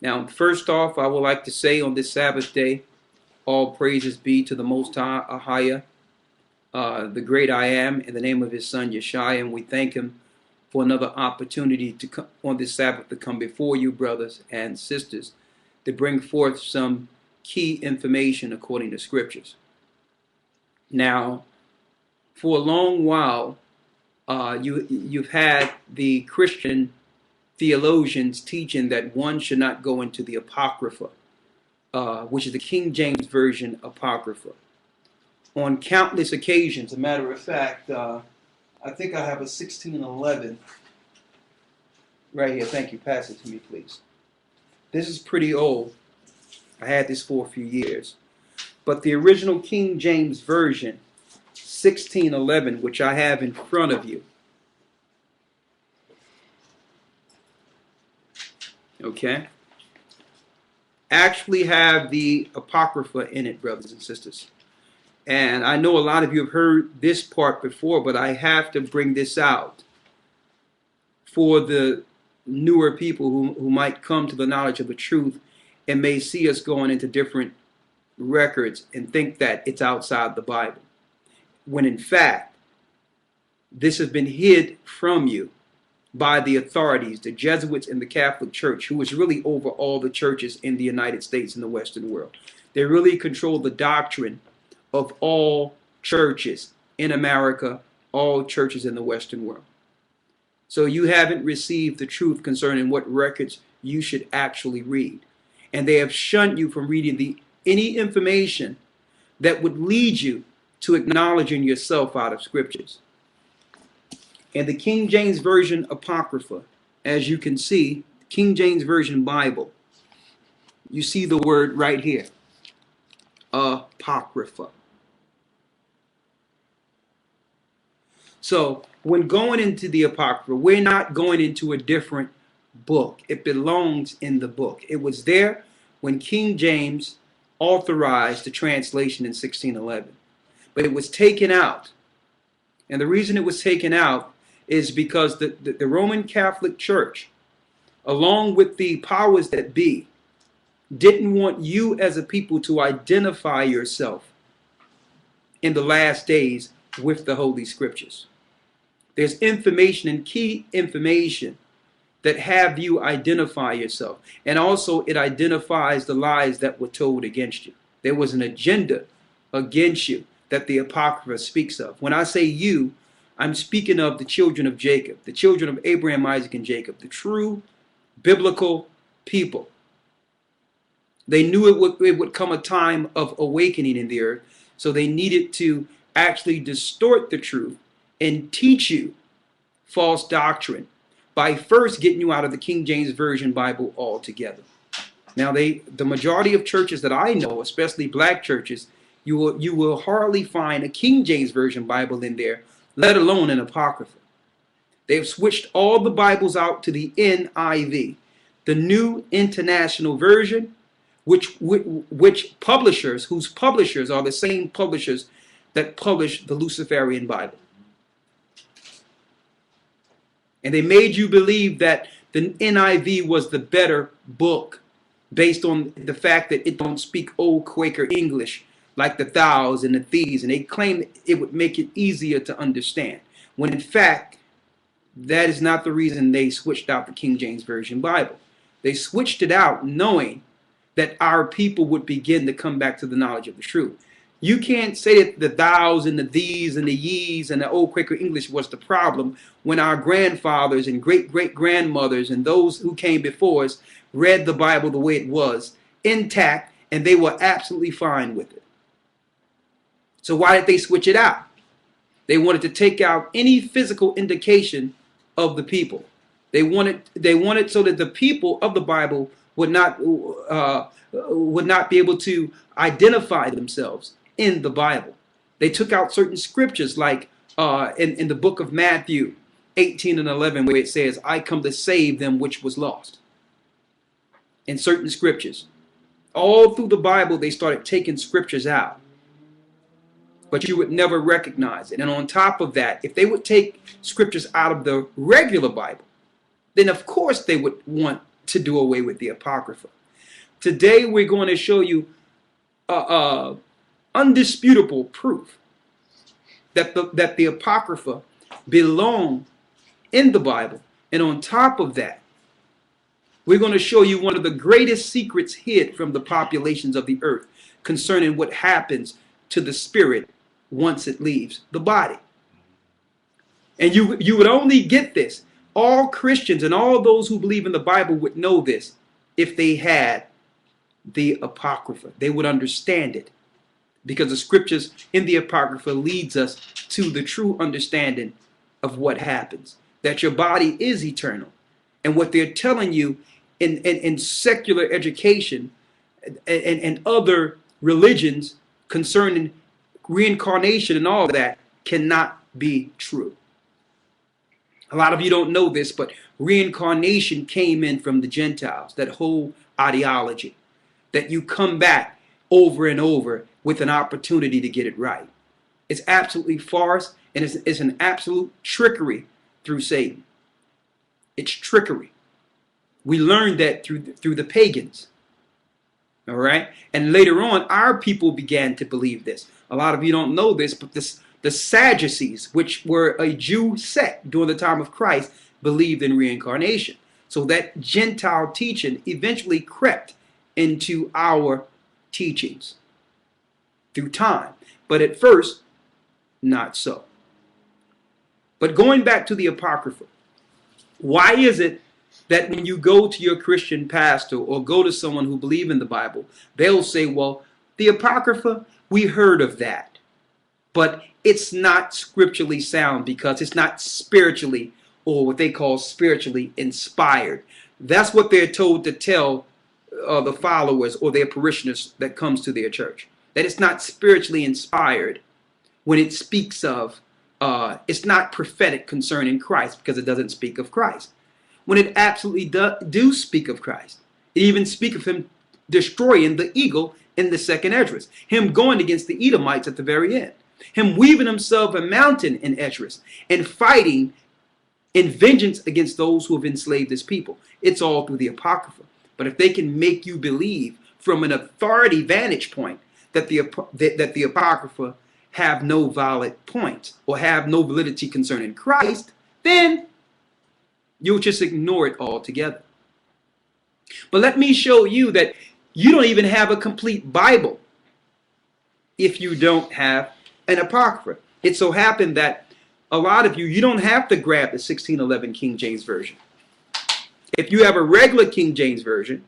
Now, first off, I would like to say on this Sabbath day, all praises be to the Most High, AHAYAH, the great I am, in the name of his son Yeshua, and we thank him for another opportunity to come on this Sabbath to come before you, brothers and sisters, to bring forth some key information according to scriptures. Now, for a long while, you've had the Christian theologians teaching that one should not go into the Apocrypha, which is the King James Version Apocrypha. On countless occasions, as a matter of fact, I think I have a 1611 right here. Thank you. Pass it to me, please. This is pretty old. I had this for a few years. But the original King James Version, 1611, which I have in front of you, okay, actually have the Apocrypha in it, brothers and sisters. And I know a lot of you have heard this part before, but I have to bring this out for the newer people who might come to the knowledge of the truth and may see us going into different records and think that it's outside the Bible, when in fact this has been hid from you by the authorities, the Jesuits and the Catholic Church, who is really over all the churches in the United States and the Western world. They really control the doctrine of all churches in America, all churches in the Western world. So you haven't received the truth concerning what records you should actually read. And they have shunned you from reading any information that would lead you to acknowledging yourself out of scriptures. And the King James Version Apocrypha, as you can see, King James Version Bible, you see the word right here, Apocrypha. So when going into the Apocrypha, we're not going into a different book. It belongs in the book. It was there when King James authorized the translation in 1611. But it was taken out. And the reason it was taken out is because the Roman Catholic Church, along with the powers that be, didn't want you as a people to identify yourself in the last days with the Holy Scriptures. There's information and key information that have you identify yourself. And also it identifies the lies that were told against you. There was an agenda against you that the Apocrypha speaks of. When I say you, I'm speaking of the children of Jacob, the children of Abraham, Isaac, and Jacob, the true biblical people. They knew it would come a time of awakening in the earth, so they needed to actually distort the truth and teach you false doctrine by first getting you out of the King James Version Bible altogether. Now, the majority of churches that I know, especially black churches, you will hardly find a King James Version Bible in there, let alone an Apocrypha. They've switched all the Bibles out to the NIV, the New International Version, which publishers, whose publishers are the same publishers that publish the Luciferian Bible. And they made you believe that the NIV was the better book based on the fact that it don't speak old Quaker English like the thous and the thees, and they claim it would make it easier to understand, when in fact that is not the reason they switched out the King James Version Bible. They switched it out knowing that our people would begin to come back to the knowledge of the truth. You can't say that the thous and the these and the yees and the old Quaker English was the problem when our grandfathers and great-great-grandmothers and those who came before us read the Bible the way it was, intact, and they were absolutely fine with it. So why did they switch it out? They wanted to take out any physical indication of the people. They wanted so that the people of the Bible would not be able to identify themselves in the Bible. They took out certain scriptures, like in the book of Matthew 18 and 11, where it says, I come to save them which was lost. In certain scriptures. All through the Bible, they started taking scriptures out. But you would never recognize it. And on top of that, if they would take scriptures out of the regular Bible, then of course they would want to do away with the Apocrypha. Today we're going to show you undisputable proof that the Apocrypha belong in the Bible. And on top of that, we're going to show you one of the greatest secrets hid from the populations of the earth concerning what happens to the spirit once it leaves the body. And you would only get this. All Christians and all those who believe in the Bible would know this if they had the Apocrypha. They would understand it, because the scriptures in the Apocrypha leads us to the true understanding of what happens, that your body is eternal. And what they're telling you in secular education and other religions concerning reincarnation and all that cannot be true. A lot of you don't know this, but reincarnation came in from the Gentiles, that whole ideology, that you come back over and over with an opportunity to get it right. It's absolutely farce, and it's an absolute trickery through Satan. It's trickery. We learned that through the pagans. All right? And later on, our people began to believe this. A lot of you don't know this, but the Sadducees, which were a Jew sect during the time of Christ, believed in reincarnation. So that Gentile teaching eventually crept into our teachings through time. But at first, not so. But going back to the Apocrypha, why is it that when you go to your Christian pastor or go to someone who believes in the Bible, they'll say, well, the Apocrypha, we heard of that, but it's not scripturally sound because it's not spiritually, or what they call spiritually inspired. That's what they're told to tell the followers or their parishioners that comes to their church, that it's not spiritually inspired when it speaks of, it's not prophetic concerning Christ because it doesn't speak of Christ. When it absolutely do speak of Christ. It even speak of him destroying the eagle in the second Esdras, him going against the Edomites at the very end, him weaving himself a mountain in Esdras and fighting in vengeance against those who have enslaved his people. It's all through the Apocrypha. But if they can make you believe from an authority vantage point that the Apocrypha have no valid point or have no validity concerning Christ, then you'll just ignore it altogether. But let me show you that you don't even have a complete Bible if you don't have an Apocrypha. It so happened that a lot of you don't have to grab the 1611 King James Version. If you have a regular King James Version,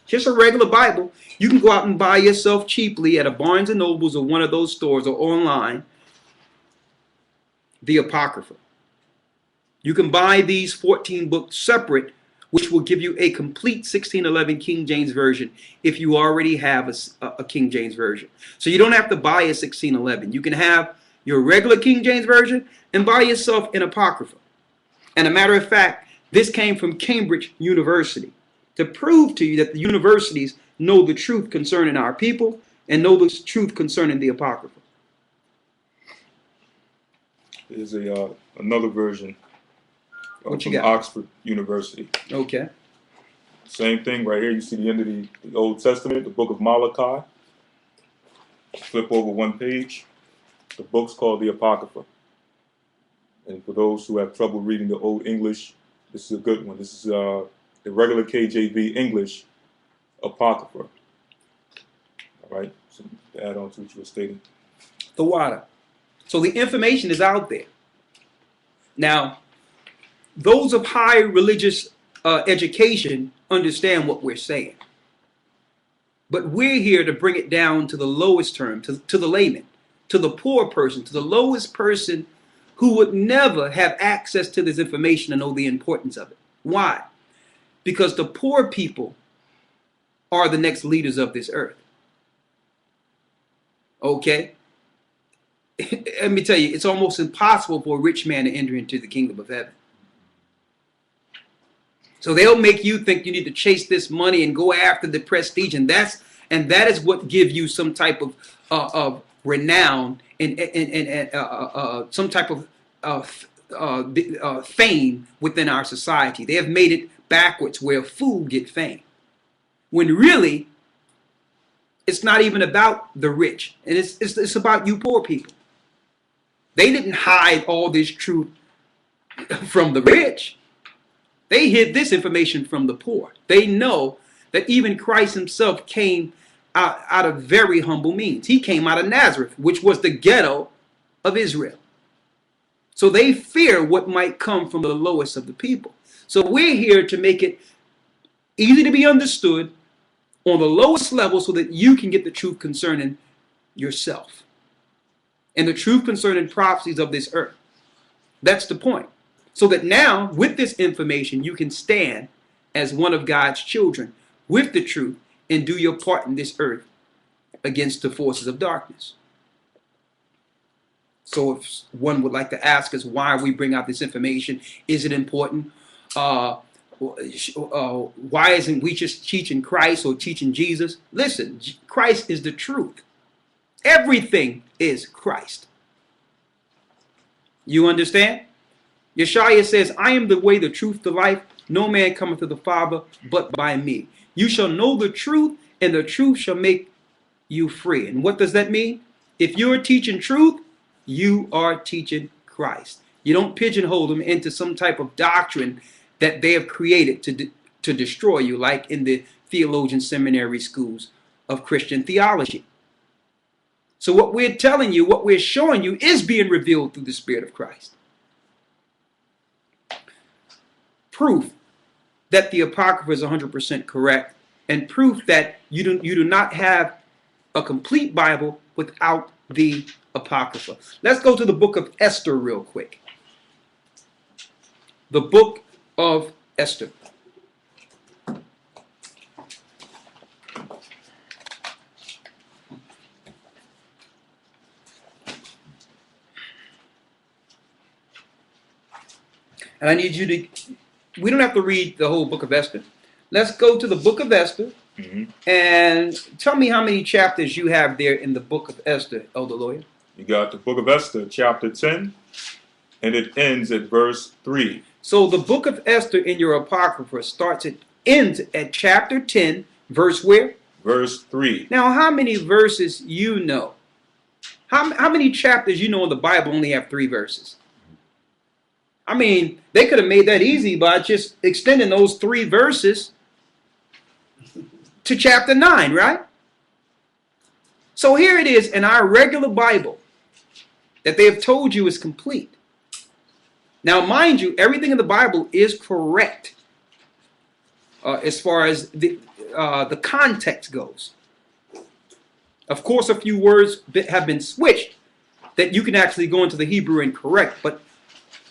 just a regular Bible, you can go out and buy yourself cheaply at a Barnes & Nobles or one of those stores or online the Apocrypha. You can buy these 14 books separate, which will give you a complete 1611 King James Version if you already have a King James Version. So you don't have to buy a 1611. You can have your regular King James Version and buy yourself an Apocrypha. And a matter of fact, this came from Cambridge University to prove to you that the universities know the truth concerning our people and know the truth concerning the Apocrypha. There's another version what you from got? Oxford University. Okay. Same thing right here. You see the end of the Old Testament, the book of Malachi. Flip over one page. The book's called the Apocrypha. And for those who have trouble reading the Old English, this is a good one. This is the regular KJV English Apocrypha. All right. So to add on to what you were stating. The water. So the information is out there. Now, those of high religious education understand what we're saying. But we're here to bring it down to the lowest term, to the layman, to the poor person, to the lowest person who would never have access to this information and know the importance of it. Why? Because the poor people are the next leaders of this earth. Okay? Let me tell you, it's almost impossible for a rich man to enter into the kingdom of heaven. So they'll make you think you need to chase this money and go after the prestige, and that is what gives you some type of renown and some type of fame within our society. They have made it backwards where food get fame. When really, it's not even about the rich. And it's about you poor people. They didn't hide all this truth from the rich. They hid this information from the poor. They know that even Christ himself came out of very humble means. He came out of Nazareth, which was the ghetto of Israel. So they fear what might come from the lowest of the people. So we're here to make it easy to be understood on the lowest level so that you can get the truth concerning yourself and the truth concerning prophecies of this earth. That's the point. So that now, with this information, you can stand as one of God's children with the truth and do your part in this earth against the forces of darkness. So if one would like to ask us why we bring out this information, is it important? Why isn't we just teaching Christ or teaching Jesus? Listen, Christ is the truth. Everything is Christ. You understand? Yeshua says, I am the way, the truth, the life. No man cometh to the Father but by me. You shall know the truth, and the truth shall make you free. And what does that mean? If you're teaching truth, you are teaching Christ. You don't pigeonhole them into some type of doctrine that they have created to destroy you, like in the theologian seminary schools of Christian theology. So what we're telling you, what we're showing you, is being revealed through the Spirit of Christ. Proof that the Apocrypha is 100% correct, and proof that you do not have a complete Bible without the Apocrypha. Let's go to the book of Esther real quick. The book of Esther. And I need you to, we don't have to read the whole book of Esther. Let's go to the book of Esther. And tell me how many chapters you have there in the book of Esther, Elder Lawyer. You got the book of Esther, chapter 10, and it ends at verse 3. So the book of Esther in your Apocrypha ends at chapter 10, verse where? Verse 3. Now, how many verses you know? How many chapters you know in the Bible only have 3 verses? I mean, they could have made that easy by just extending those 3 verses to chapter 9, right? So here it is in our regular Bible that they have told you is complete. Now, mind you, everything in the Bible is correct as far as the context goes. Of course, a few words have been switched that you can actually go into the Hebrew and correct, but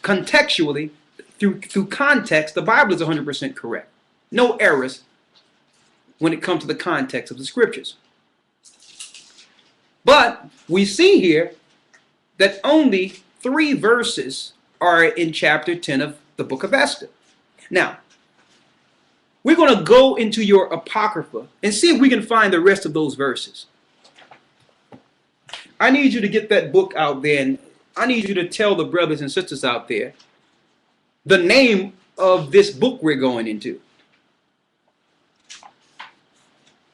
contextually, through context, the Bible is 100% correct. No errors when it comes to the context of the scriptures. But we see here that only 3 verses are in chapter 10 of the book of Esther. Now, we're going to go into your Apocrypha and see if we can find the rest of those verses. I need you to get that book out there, and I need you to tell the brothers and sisters out there the name of this book we're going into.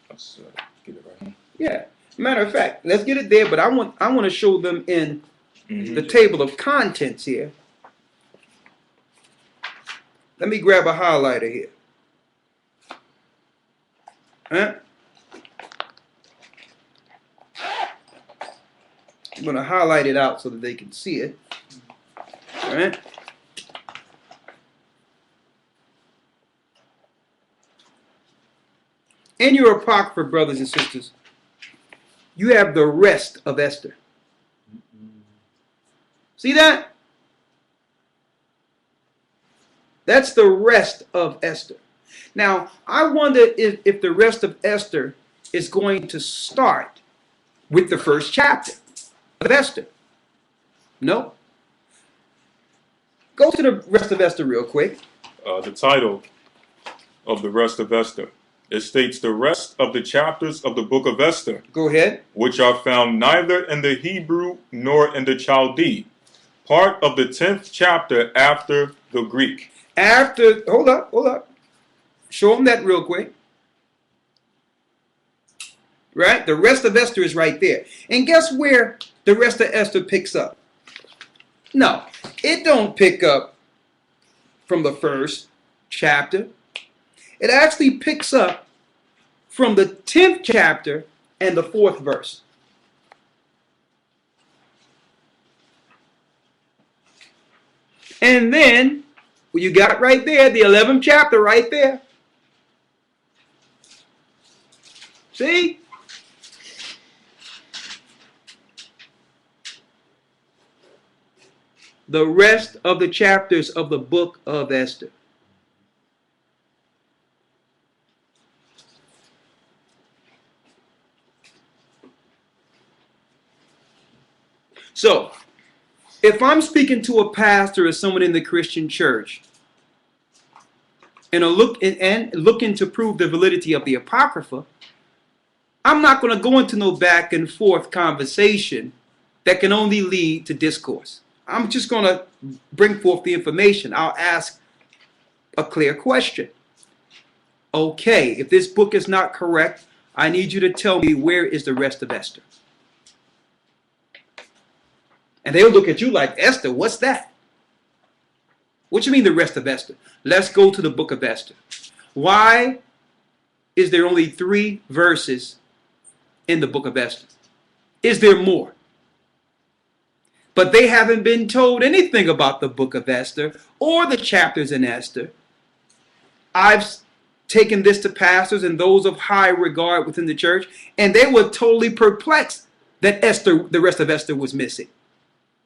Let's get it right here. Yeah. Matter of fact, let's get it there, but I want to show them in the table of contents here. Let me grab a highlighter here. Huh? I'm going to highlight it out so that they can see it. All right? In your Apocrypha, brothers and sisters, you have the rest of Esther. See that? That's the rest of Esther. Now, I wonder if the rest of Esther is going to start with the first chapter of Esther. No. Go to the rest of Esther real quick. The title of the rest of Esther. It states the rest of the chapters of the book of Esther. Go ahead. Which are found neither in the Hebrew nor in the Chaldee. Part of the 10th chapter after the Greek. Hold up. Show them that real quick. Right? The rest of Esther is right there. And guess where the rest of Esther picks up? No, it don't pick up from the first chapter. It actually picks up from the 10th chapter and the 4th verse. And then, well, you got it right there, the 11th chapter right there. See? The rest of the chapters of the book of Esther. So, if I'm speaking to a pastor or someone in the Christian church and looking to prove the validity of the Apocrypha, I'm not going to go into no back and forth conversation that can only lead to discourse. I'm just going to bring forth the information. I'll ask a clear question. Okay, if this book is not correct, I need you to tell me where is the rest of Esther. And they'll look at you like, Esther, what's that? What you mean the rest of Esther? Let's go to the book of Esther. Why is there only 3 verses in the book of Esther? Is there more? But they haven't been told anything about the book of Esther or the chapters in Esther. I've taken this to pastors and those of high regard within the church, and they were totally perplexed that Esther, the rest of Esther, was missing.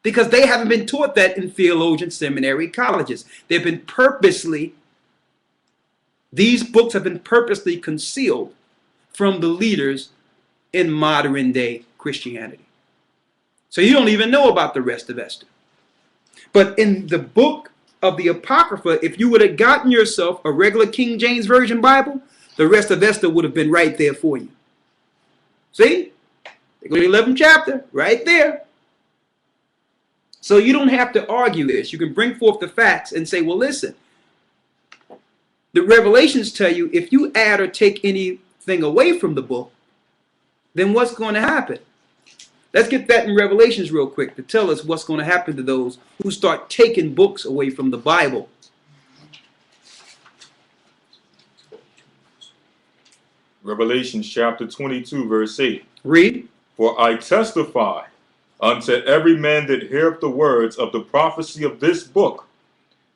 Because they haven't been taught that in theologian seminary colleges. They've been these books have been purposely concealed from the leaders in modern day Christianity. So you don't even know about the rest of Esther. But in the book of the Apocrypha, if you would have gotten yourself a regular King James Version Bible, the rest of Esther would have been right there for you. See? They go to the 11th chapter, right there. So you don't have to argue this. You can bring forth the facts and say, well, listen, the Revelations tell you if you add or take anything away from the book, then what's going to happen? Let's get that in Revelations real quick to tell us what's going to happen to those who start taking books away from the Bible. Revelation chapter 22, verse 8. Read. For I testify unto every man that heareth the words of the prophecy of this book,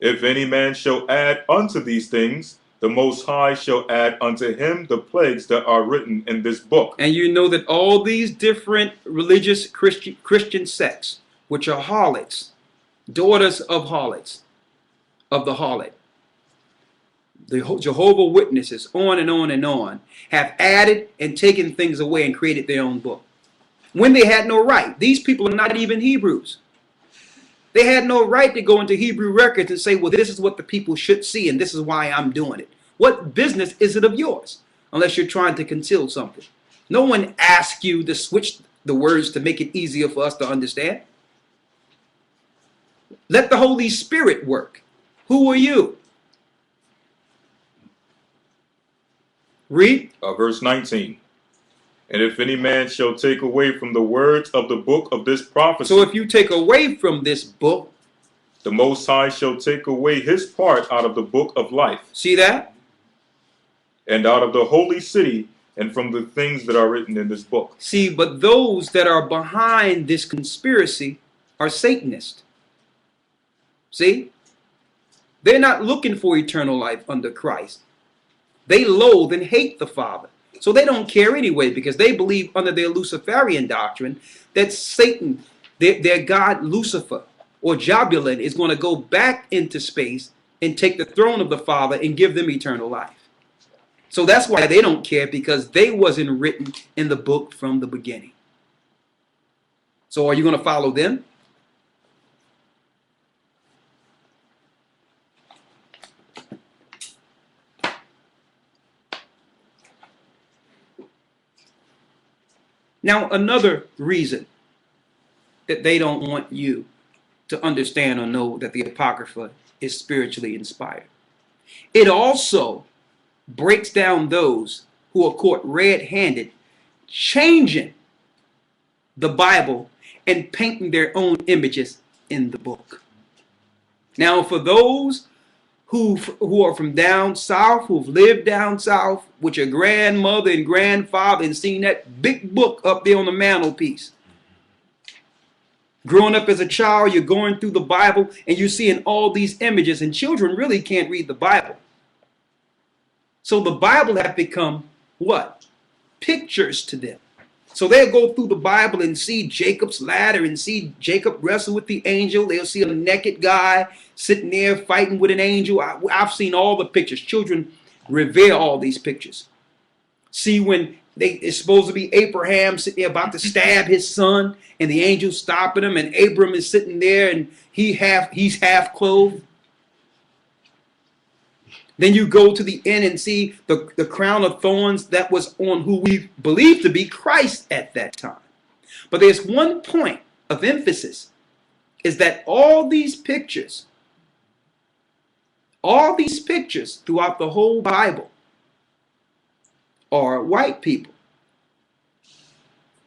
if any man shall add unto these things, the Most High shall add unto him the plagues that are written in this book. And you know that all these different religious Christian sects, which are harlots, daughters of harlots, of the harlot, the Jehovah Witnesses, on and on and on, have added and taken things away and created their own book. When they had no right. These people are not even Hebrews. They had no right to go into Hebrew records and say, well, this is what the people should see and this is why I'm doing it. What business is it of yours? Unless you're trying to conceal something. No one asked you to switch the words to make it easier for us to understand. Let the Holy Spirit work. Who are you? Read. Verse 19. And if any man shall take away from the words of the book of this prophecy. So if you take away from this book, the Most High shall take away his part out of the book of life. See that? And out of the holy city, and from the things that are written in this book. See, but those that are behind this conspiracy are Satanists. See? They're not looking for eternal life under Christ. They loathe and hate the Father. So they don't care anyway, because they believe under their Luciferian doctrine that Satan, their god Lucifer or Jobulin, is going to go back into space and take the throne of the Father and give them eternal life. So that's why they don't care, because they wasn't written in the book from the beginning. So are you going to follow them? Now, another reason that they don't want you to understand or know that the Apocrypha is spiritually inspired. It also breaks down those who are caught red-handed, changing the Bible and painting their own images in the book. Now, for those who are from down south, who've lived down south with your grandmother and grandfather and seen that big book up there on the mantelpiece. Growing up as a child, you're going through the Bible and you're seeing all these images, and children really can't read the Bible. So the Bible have become what? Pictures to them. So they'll go through the Bible and see Jacob's ladder and see Jacob wrestle with the angel. They'll see a naked guy sitting there fighting with an angel. I've seen all the pictures. Children revere all these pictures. See when it's supposed to be Abraham sitting there about to stab his son, and the angel stopping him, and Abram is sitting there and he's half clothed. Then you go to the end and see the crown of thorns that was on who we believe to be Christ at that time. But there's one point of emphasis, is that all these pictures throughout the whole Bible are white people.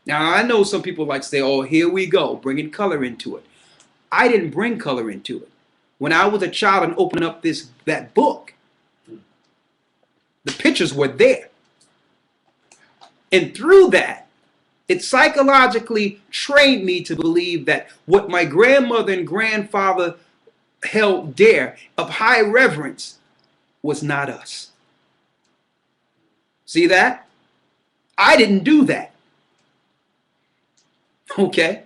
Now, I know some people like to say, oh, here we go, bringing color into it. I didn't bring color into it. When I was a child and opened up that book, the pictures were there. And through that, it psychologically trained me to believe that what my grandmother and grandfather held dear of high reverence was not us. See that? I didn't do that. Okay?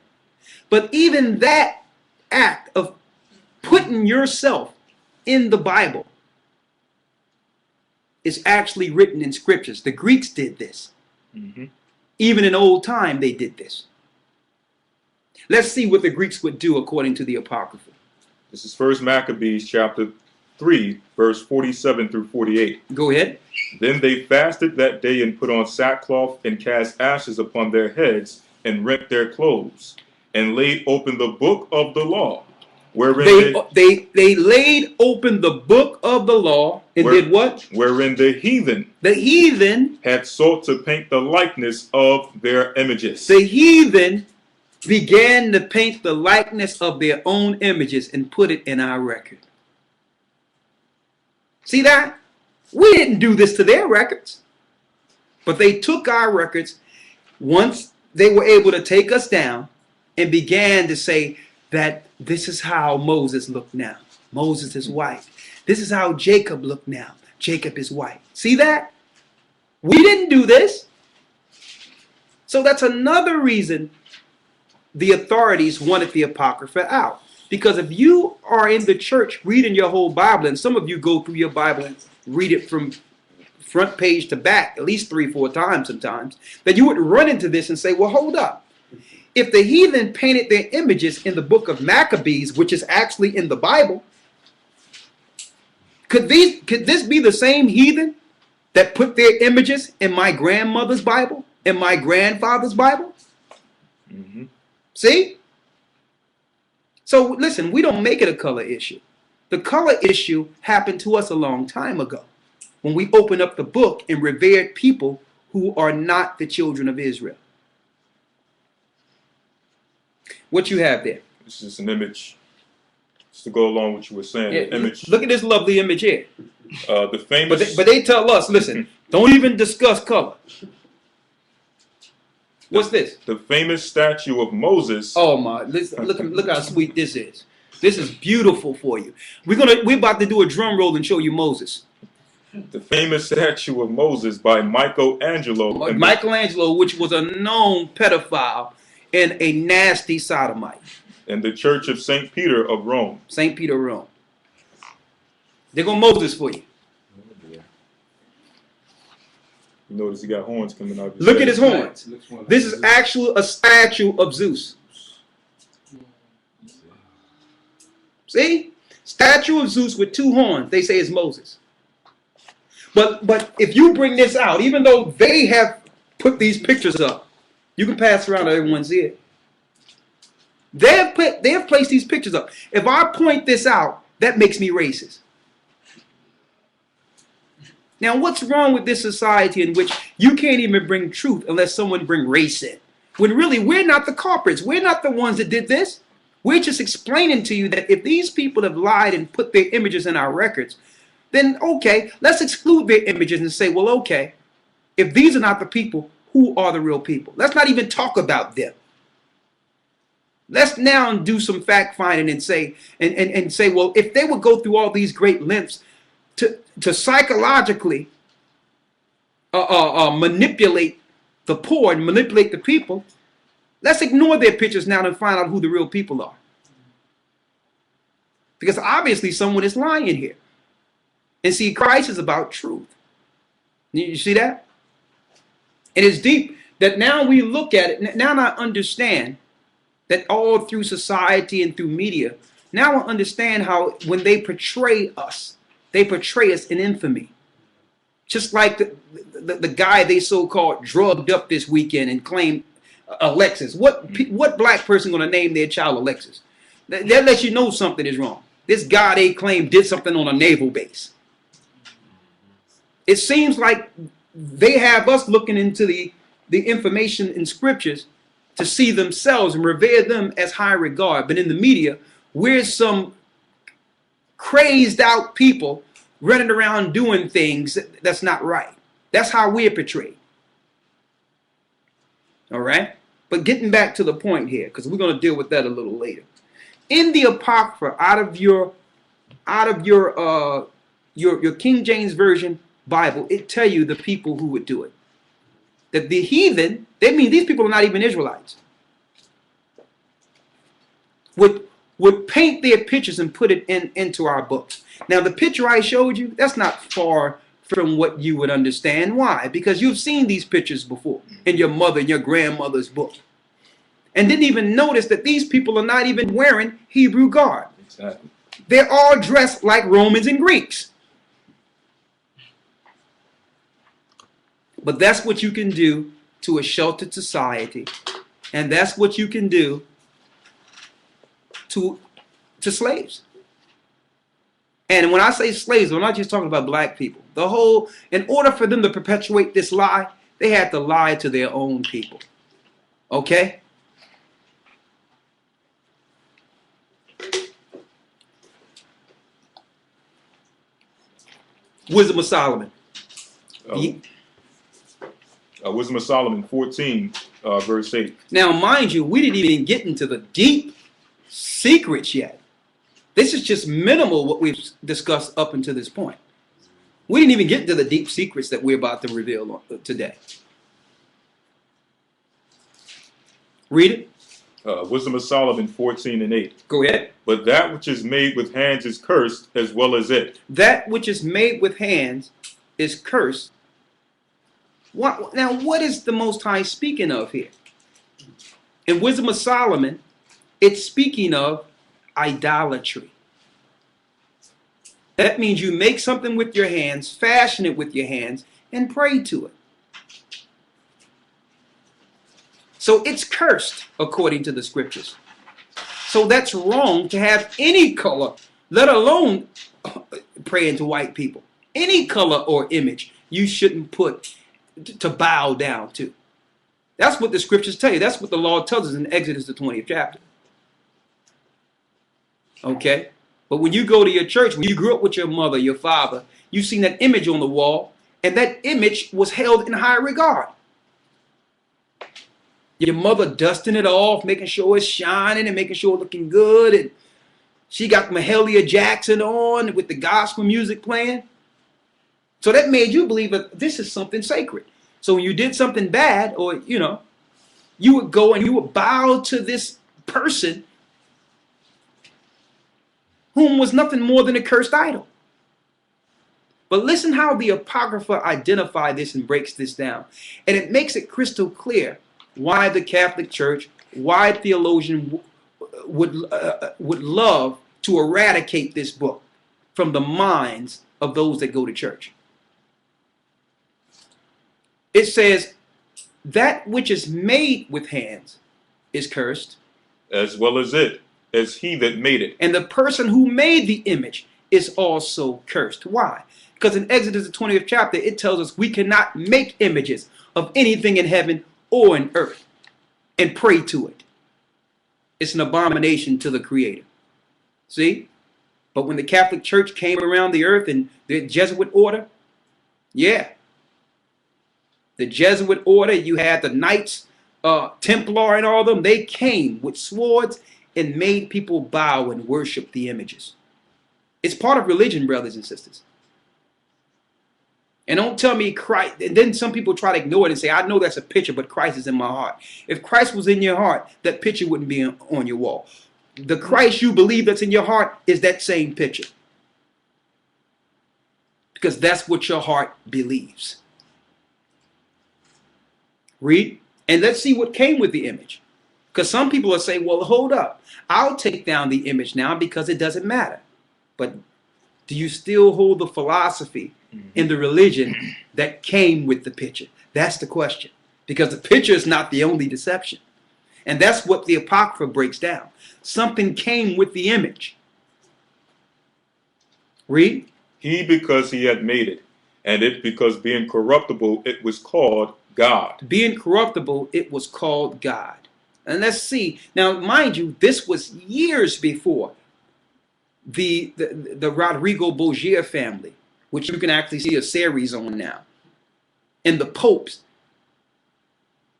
But even that act of putting yourself in the Bible is actually written in scriptures. The Greeks did this. Mm-hmm. Even in old time, they did this. Let's see what the Greeks would do according to the Apocrypha. This is 1 Maccabees chapter 3, verse 47 through 48. Go ahead. Then they fasted that day and put on sackcloth and cast ashes upon their heads and rent their clothes and laid open the book of the law, wherein they laid open the book of the law and did what? Wherein the heathen had sought to paint the likeness of their images. The heathen began to paint the likeness of their own images and put it in our record. See that? We didn't do this to their records. But they took our records once they were able to take us down and began to say that this is how Moses looked now. Moses is white. This is how Jacob looked now. Jacob is white. See that? We didn't do this. So that's another reason the authorities wanted the Apocrypha out. Because if you are in the church reading your whole Bible, and some of you go through your Bible and read it from front page to back at least 3-4 times sometimes, then you would run into this and say, well, hold up. If the heathen painted their images in the book of Maccabees, which is actually in the Bible, could this be the same heathen that put their images in my grandmother's Bible, in my grandfather's Bible? Mm-hmm. See? So listen, we don't make it a color issue. The color issue happened to us a long time ago when we opened up the book and revered people who are not the children of Israel. What you have there? This is an image. Just to go along with what you were saying. Yeah, image. Look at this lovely image here. The famous. But they tell us, listen, don't even discuss color. What's this? The famous statue of Moses. Oh my! Look how sweet this is. This is beautiful for you. We're about to do a drum roll and show you Moses. The famous statue of Moses by Michelangelo. Michelangelo, which was a known pedophile and a nasty sodomite. In the Church of St. Peter of Rome. St. Peter of Rome. They're going to Moses for you. You notice he got horns coming out. Look at his horns. This is actually a statue of Zeus. See? Statue of Zeus with 2 horns. They say it's Moses. But if you bring this out, even though they have put these pictures up, you can pass around to everyone's ear. They have placed these pictures up. If I point this out, that makes me racist. Now, what's wrong with this society in which you can't even bring truth unless someone bring race in? When really we're not the culprits. We're not the ones that did this. We're just explaining to you that if these people have lied and put their images in our records, then okay, let's exclude their images and say, well, okay, if these are not the people, who are the real people? Let's not even talk about them. Let's now do some fact finding and say, and say, well, if they would go through all these great lengths to psychologically manipulate the poor and manipulate the people, let's ignore their pictures now and find out who the real people are. Because obviously someone is lying here. And see, Christ is about truth. You see that? And it's deep that now we look at it, now I understand that all through society and through media, now I understand how when they portray us in infamy. Just like the guy they so-called drugged up this weekend and claimed Alexis. What black person going to name their child Alexis? That lets you know something is wrong. This guy they claim did something on a naval base. It seems like they have us looking into the information in scriptures to see themselves and revere them as high regard. But in the media, we're some crazed out people running around doing things that's not right. That's how we're portrayed. All right? But getting back to the point here, because we're going to deal with that a little later. In the Apocrypha, out of your King James Version Bible, it tell you the people who would do it. That the heathen, they mean these people are not even Israelites, would paint their pictures and put it into our books. Now, the picture I showed you, that's not far from what you would understand. Why? Because you've seen these pictures before in your mother and your grandmother's book. And didn't even notice that these people are not even wearing Hebrew garb. Exactly. They're all dressed like Romans and Greeks. But that's what you can do to a sheltered society. And that's what you can do to slaves. And when I say slaves, I'm not just talking about black people. In order for them to perpetuate this lie, they had to lie to their own people. Okay? Wisdom of Solomon. Wisdom of Solomon 14, verse 8. Now, mind you, we didn't even get into the deep secrets yet. This is just minimal what we've discussed up until this point. We didn't even get into the deep secrets that we're about to reveal today. Read it. Wisdom of Solomon 14 and 8. Go ahead. But that which is made with hands is cursed as well as it. That which is made with hands is cursed. Now, what is the Most High speaking of here? In Wisdom of Solomon, it's speaking of idolatry. That means you make something with your hands, fashion it with your hands, and pray to it. So it's cursed according to the scriptures. So that's wrong to have any color, let alone praying to white people. Any color or image you shouldn't put to bow down to. That's what the scriptures tell you. That's what the law tells us in Exodus, the 20th chapter. Okay? But when you go to your church, when you grew up with your mother, your father, you've seen that image on the wall, and that image was held in high regard. Your mother dusting it off, making sure it's shining and making sure it's looking good, and she got Mahalia Jackson on with the gospel music playing. So that made you believe that this is something sacred. So when you did something bad, or, you would go and you would bow to this person whom was nothing more than a cursed idol. But listen how the Apocrypha identify this and breaks this down. And it makes it crystal clear why the Catholic Church, why theologians would love to eradicate this book from the minds of those that go to church. It says, that which is made with hands is cursed. As well as it, as he that made it. And the person who made the image is also cursed. Why? Because in Exodus the 20th chapter, it tells us we cannot make images of anything in heaven or in earth and pray to it. It's an abomination to the Creator. See? But when the Catholic Church came around the earth and the Jesuit order, yeah. The Jesuit order, you had the Knights Templar and all of them, they came with swords and made people bow and worship the images. It's part of religion, brothers and sisters. And don't tell me Christ, and then some people try to ignore it and say, I know that's a picture, but Christ is in my heart. If Christ was in your heart, that picture wouldn't be on your wall. The Christ you believe that's in your heart is that same picture. Because that's what your heart believes. Read, and let's see what came with the image. Because some people will say, well, hold up. I'll take down the image now because it doesn't matter. But do you still hold the philosophy in the religion that came with the picture? That's the question. Because the picture is not the only deception. And that's what the Apocrypha breaks down. Something came with the image. Read. He because he had made it, and it because being corruptible it was called God. Being corruptible, it was called God. And let's see. Now, mind you, this was years before the Rodrigo Borgia family, which you can actually see a series on now. And the popes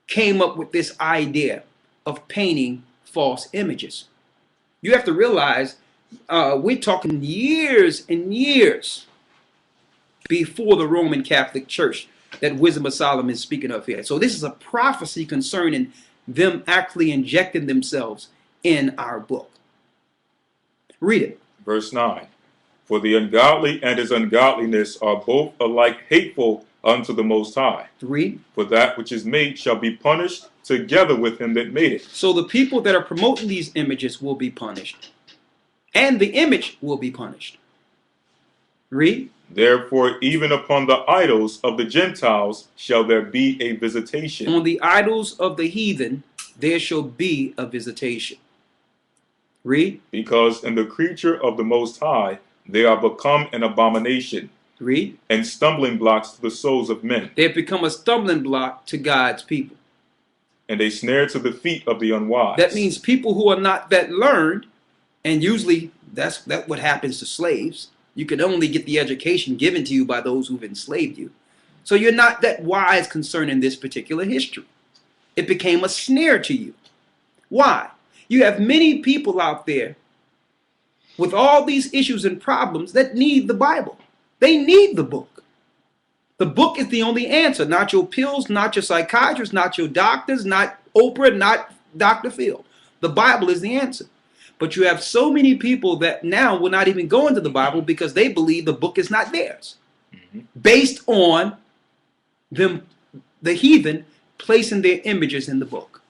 came up with this idea of painting false images. You have to realize we're talking years and years before the Roman Catholic Church that Wisdom of Solomon is speaking of here. So this is a prophecy concerning them actually injecting themselves in our book. Read it. Verse 9. For the ungodly and his ungodliness are both alike hateful unto the Most High. Read. For that which is made shall be punished together with him that made it. So the people that are promoting these images will be punished. And the image will be punished. Read. Therefore, even upon the idols of the Gentiles shall there be a visitation. On the idols of the heathen there shall be a visitation. Read. Because in the creature of the Most High they are become an abomination. Read. And stumbling blocks to the souls of men. They have become a stumbling block to God's people. And a snare to the feet of the unwise. That means people who are not that learned, and usually that's what happens to slaves. You can only get the education given to you by those who've enslaved you. So you're not that wise concerning this particular history. It became a snare to you. Why? You have many people out there with all these issues and problems that need the Bible. They need the book. The book is the only answer. Not your pills, not your psychiatrists, not your doctors, not Oprah, not Dr. Phil. The Bible is the answer. But you have so many people that now will not even go into the Bible because they believe the book is not theirs. Based on them, the heathen, placing their images in the book.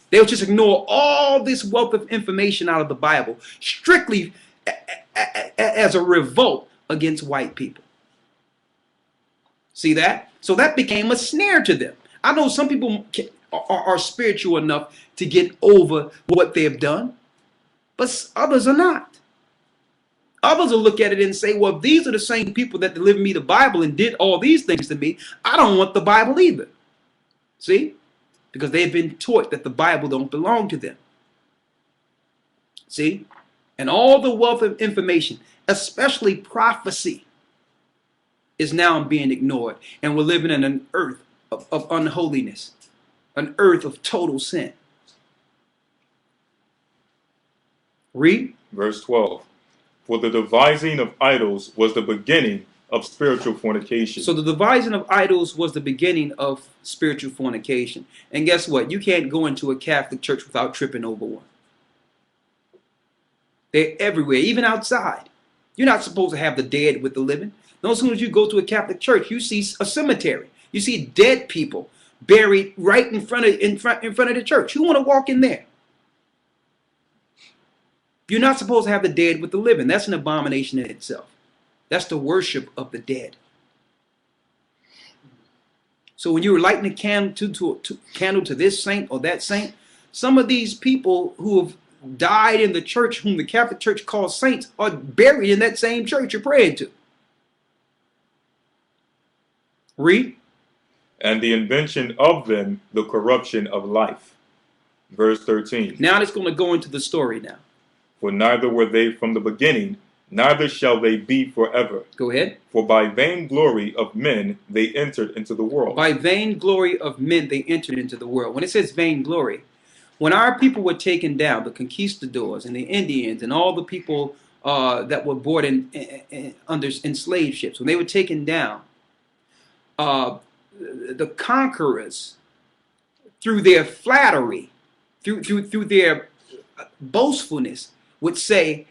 They'll just ignore all this wealth of information out of the Bible strictly as a revolt against white people. See that? So that became a snare to them. I know some people are spiritual enough to get over what they've done, but others are not. Others will look at it and say, well, if these are the same people that delivered me the Bible and did all these things to me, I don't want the Bible either. See? Because they've been taught that the Bible don't belong to them. See? And all the wealth of information, especially prophecy, is now being ignored. And we're living in an earth of unholiness, an earth of total sin. Read. Verse 12. For the devising of idols was the beginning of spiritual fornication. So the devising of idols was the beginning of spiritual fornication. And guess what? You can't go into a Catholic church without tripping over one. They're everywhere, even outside. You're not supposed to have the dead with the living. No, as soon as you go to a Catholic church, you see a cemetery. You see dead people buried right in front of the church. Who want to walk in there? You're not supposed to have the dead with the living. That's an abomination in itself. That's the worship of the dead. So when you're lighting a candle to this saint or that saint, some of these people who have died in the church, whom the Catholic Church calls saints, are buried in that same church you're praying to. Read. And the invention of them, the corruption of life. Verse 13. Now it's going to go into the story now. For neither were they from the beginning, neither shall they be forever. Go ahead. For by vainglory of men they entered into the world. By vainglory of men they entered into the world. When it says vainglory, when our people were taken down, the conquistadors and the Indians and all the people that were brought under enslaved ships, when they were taken down, the conquerors, through their flattery, through their boastfulness, would say,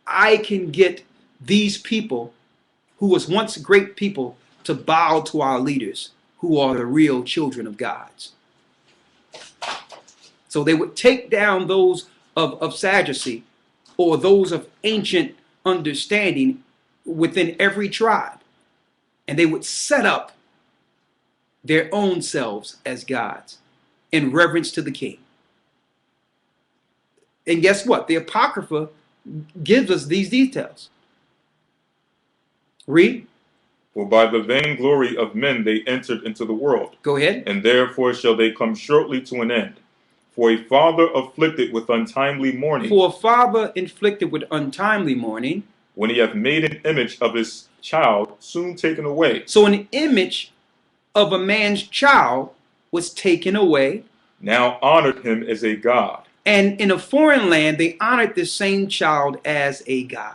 I can get these people who was once great people to bow to our leaders, who are the real children of gods. So they would take down those of Sadducee, or those of ancient understanding within every tribe, and they would set up their own selves as gods in reverence to the king. And guess what? The Apocrypha gives us these details. Read. For by the vainglory of men they entered into the world. Go ahead. And therefore shall they come shortly to an end. For a father afflicted with untimely mourning. For a father inflicted with untimely mourning. When he hath made an image of his child, soon taken away. So an image of a man's child was taken away. Now honored him as a god. And in a foreign land, they honored this same child as a god.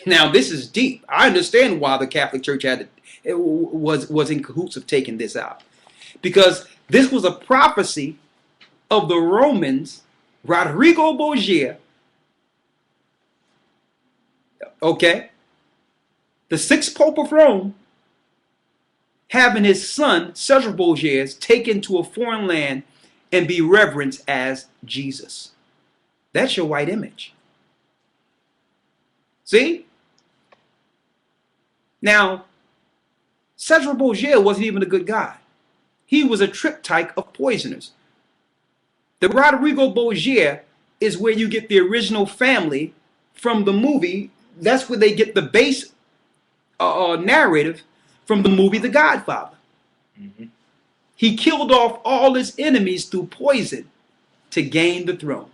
Now, this is deep. I understand why the Catholic Church was in cahoots of taking this out. Because this was a prophecy of the Romans, Rodrigo Borgia, okay, the sixth Pope of Rome, having his son, Cesar Borgia, taken to a foreign land and be reverenced as Jesus. That's your white image. See? Now, Cesar Borgia wasn't even a good guy. He was a triptych of poisoners. The Rodrigo Borgia is where you get the original family from the movie. That's where they get the base narrative from the movie The Godfather. Mm-hmm. He killed off all his enemies through poison to gain the throne.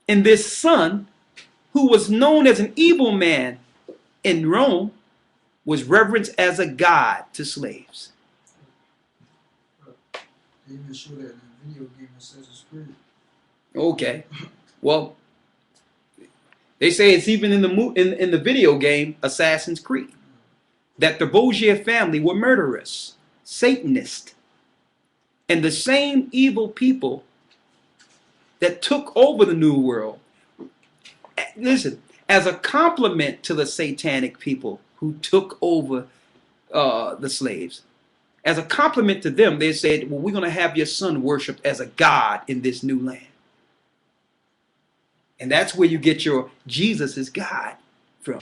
And this son, who was known as an evil man in Rome, was reverenced as a god to slaves. They even show that in the video game Assassin's Creed. Okay. Well, they say it's even in the video game Assassin's Creed. That the Borgia family were murderous, Satanists, and the same evil people that took over the New World. Listen, as a compliment to the satanic people who took over the slaves, as a compliment to them, they said, well, we're going to have your son worshipped as a god in this new land. And that's where you get your Jesus is God from.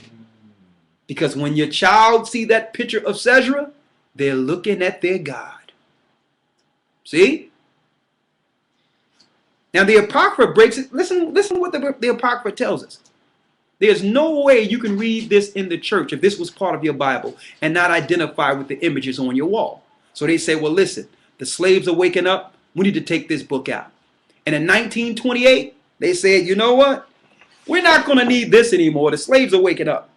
Because when your child see that picture of Cesar, they're looking at their God. See? Now the Apocrypha breaks it. Listen what the Apocrypha tells us. There's no way you can read this in the church if this was part of your Bible and not identify with the images on your wall. So they say, well, listen, the slaves are waking up. We need to take this book out. And in 1928, they said, you know what? We're not going to need this anymore. The slaves are waking up.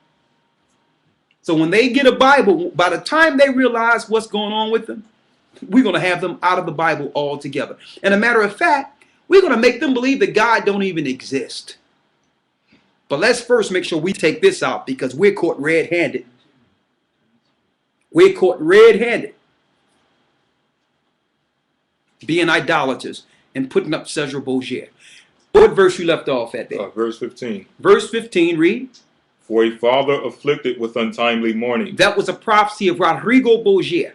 So when they get a Bible, by the time they realize what's going on with them, we're going to have them out of the Bible altogether. And a matter of fact, we're going to make them believe that God don't even exist. But let's first make sure we take this out because we're caught red-handed. We're caught red-handed. Being idolaters and putting up Cesar Borgia. What verse you left off at there? Verse 15. Verse 15, read. For a father afflicted with untimely mourning. That was a prophecy of Rodrigo Borgia.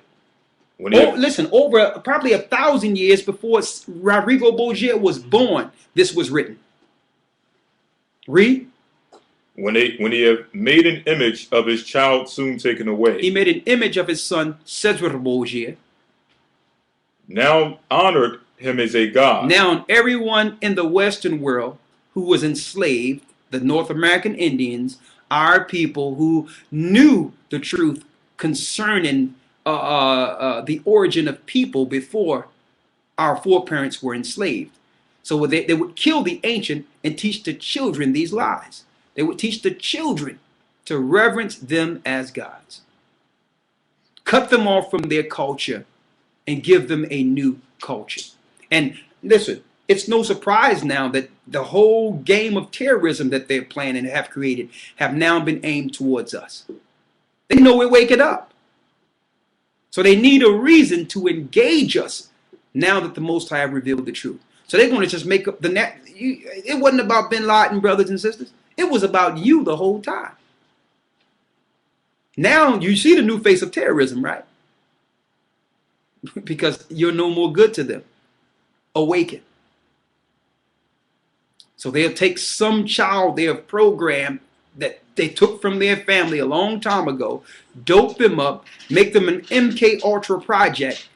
Listen, over probably 1,000 years before Rodrigo Borgia was born, this was written. Read. When he had made an image of his child soon taken away. He made an image of his son, Cesar Borgia. Now honored him as a god. Now everyone in the Western world who was enslaved, the North American Indians, our people who knew the truth concerning the origin of people before our foreparents were enslaved. So they would kill the ancient and teach the children these lies. They would teach the children to reverence them as gods. Cut them off from their culture and give them a new culture. And listen, it's no surprise now that the whole game of terrorism that they're planning and have created have now been aimed towards us. They know we're waking up. So they need a reason to engage us now that the Most High have revealed the truth. So they're going to just make up the net. It wasn't about Bin Laden, brothers and sisters. It was about you the whole time. Now you see the new face of terrorism, right? Because you're no more good to them. Awaken. So they'll take some child they have programmed that they took from their family a long time ago, dope them up, make them an MK Ultra project,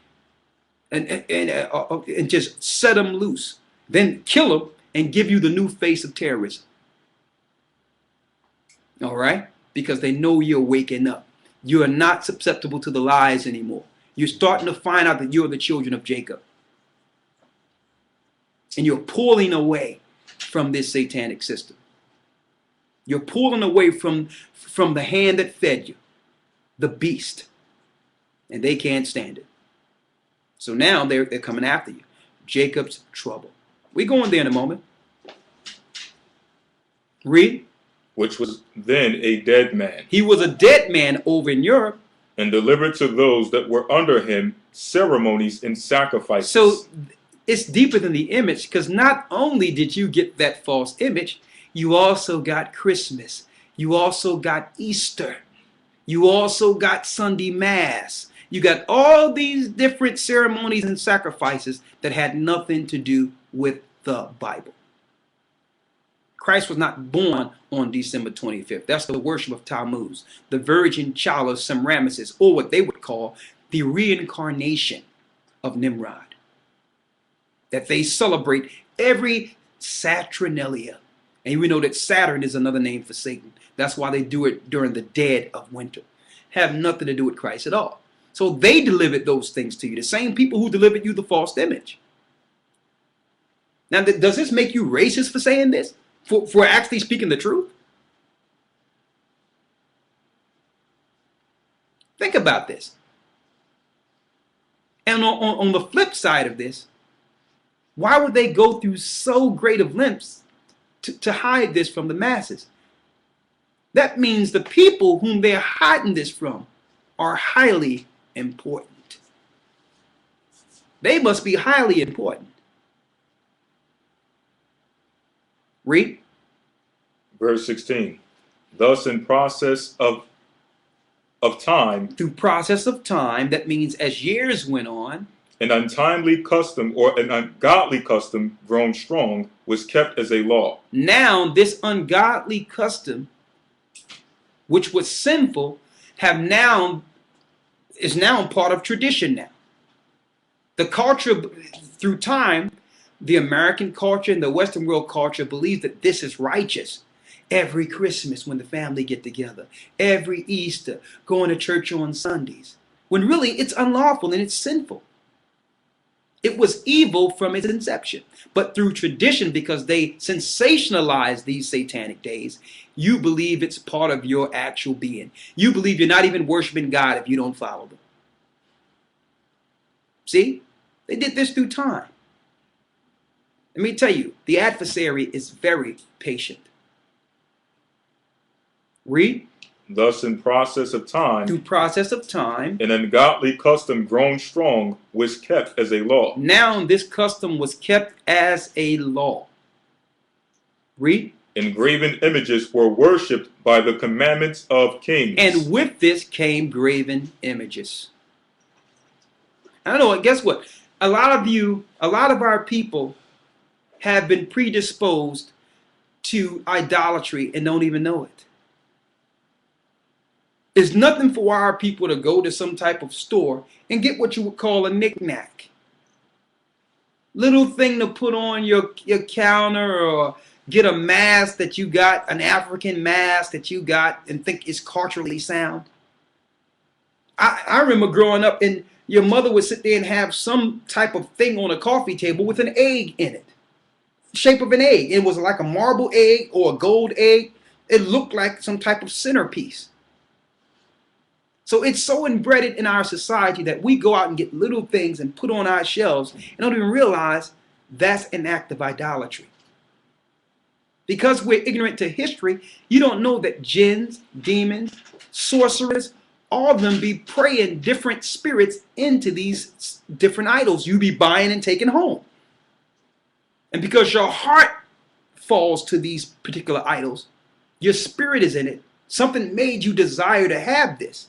and just set them loose. Then kill them and give you the new face of terrorism. All right? Because they know you're waking up. You are not susceptible to the lies anymore. You're starting to find out that you're the children of Jacob. And you're pulling away from this satanic system. You're pulling away from the hand that fed you, the beast. And they can't stand it. So now they're coming after you. Jacob's trouble. We go in there in a moment. Read. Which was then a dead man. He was a dead man over in Europe. And delivered to those that were under him ceremonies and sacrifices. So it's deeper than the image, because not only did you get that false image, you also got Christmas. You also got Easter. You also got Sunday Mass. You got all these different ceremonies and sacrifices that had nothing to do with the Bible. Christ was not born on December 25th. That's the worship of Tammuz, the virgin child of Semiramis, or what they would call the reincarnation of Nimrod, that they celebrate every Saturnalia. And we know that Saturn is another name for Satan. That's why they do it during the dead of winter. Have nothing to do with Christ at all. So they delivered those things to you, the same people who delivered you the false image. Now, does this make you racist for saying this? For actually speaking the truth? Think about this. And on the flip side of this, why would they go through so great of lengths to hide this from the masses? That means the people whom they're hiding this from are highly important. They must be highly important. Read. Verse 16. Thus in process of time. Through process of time, that means as years went on. An untimely custom or an ungodly custom grown strong was kept as a law. Now this ungodly custom, which was sinful, is now part of tradition now. The culture through time, the American culture and the Western world culture believes that this is righteous. Every Christmas when the family get together, every Easter, going to church on Sundays, when really it's unlawful and it's sinful. It was evil from its inception. But through tradition, because they sensationalize these satanic days, you believe it's part of your actual being. You believe you're not even worshiping God if you don't follow them. See? They did this through time. Let me tell you, the adversary is very patient. Read. Thus in process of time. Through process of time. An ungodly custom grown strong was kept as a law. Now this custom was kept as a law. Read. Engraven images were worshipped by the commandments of kings. And with this came graven images. I don't know, guess what? A lot of our people have been predisposed to idolatry and don't even know it. It's nothing for our people to go to some type of store and get what you would call a knick-knack. little thing to put on your counter, or get a mask that you got, an African mask that you got and think is culturally sound. I remember growing up and your mother would sit there and have some type of thing on a coffee table with an egg in it, shape of an egg. It was like a marble egg or a gold egg. It looked like some type of centerpiece. So it's so embedded in our society that we go out and get little things and put on our shelves and don't even realize that's an act of idolatry. Because we're ignorant to history, you don't know that jinns, demons, sorcerers, all of them be praying different spirits into these different idols you be buying and taking home. And because your heart falls to these particular idols, your spirit is in it. Something made you desire to have this.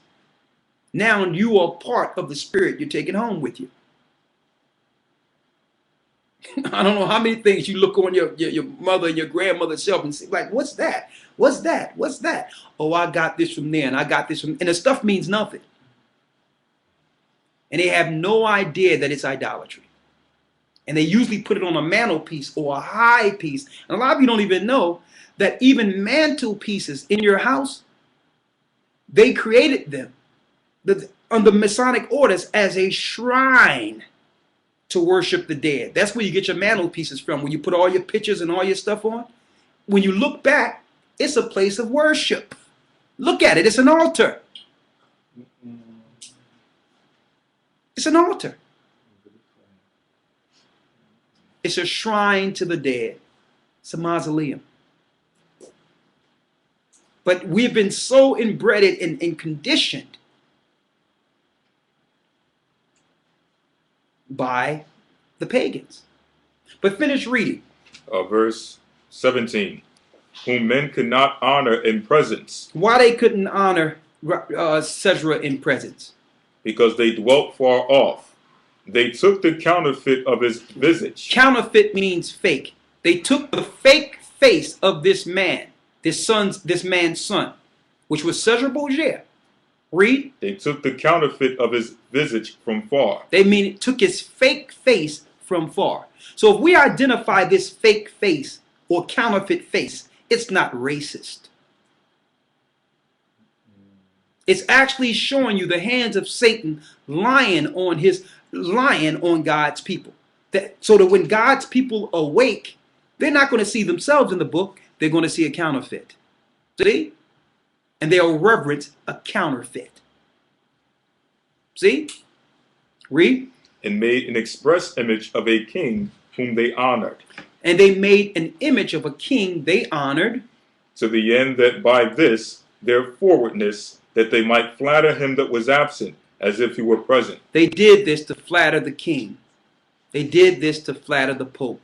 Now you are part of the spirit you're taking home with you. I don't know how many things you look on your mother and your grandmother's shelf and say, like, what's that? What's that? What's that? Oh, I got this from there and I got this from, and the stuff means nothing. And they have no idea that it's idolatry. And they usually put it on a mantelpiece or a high piece. And a lot of you don't even know that even mantelpieces in your house, they created them under Masonic orders as a shrine to worship the dead. That's where you get your mantelpieces from, where you put all your pictures and all your stuff on. When you look back, it's a place of worship. Look at it, it's an altar. It's an altar. It's a shrine to the dead. It's a mausoleum. But we've been so inbred and conditioned by the pagans. But finish reading. Verse 17. Whom men could not honor in presence. Why they couldn't honor Cesra in presence? Because they dwelt far off. They took the counterfeit of his visage. Counterfeit means fake. They took the fake face of this man, this man's son, which was Cesar Borgia. Read. They took the counterfeit of his visage from far. They mean it took his fake face from far. So if we identify this fake face or counterfeit face, it's not racist. It's actually showing you the hands of Satan lying on God's people. So that when God's people awake, they're not going to see themselves in the book. They're going to see a counterfeit. See? And they'll reverence a counterfeit. See? Read. And made an express image of a king whom they honored. And they made an image of a king they honored. To the end that by this, their forwardness, that they might flatter him that was absent, as if he were present. They did this to flatter the king. They did this to flatter the Pope.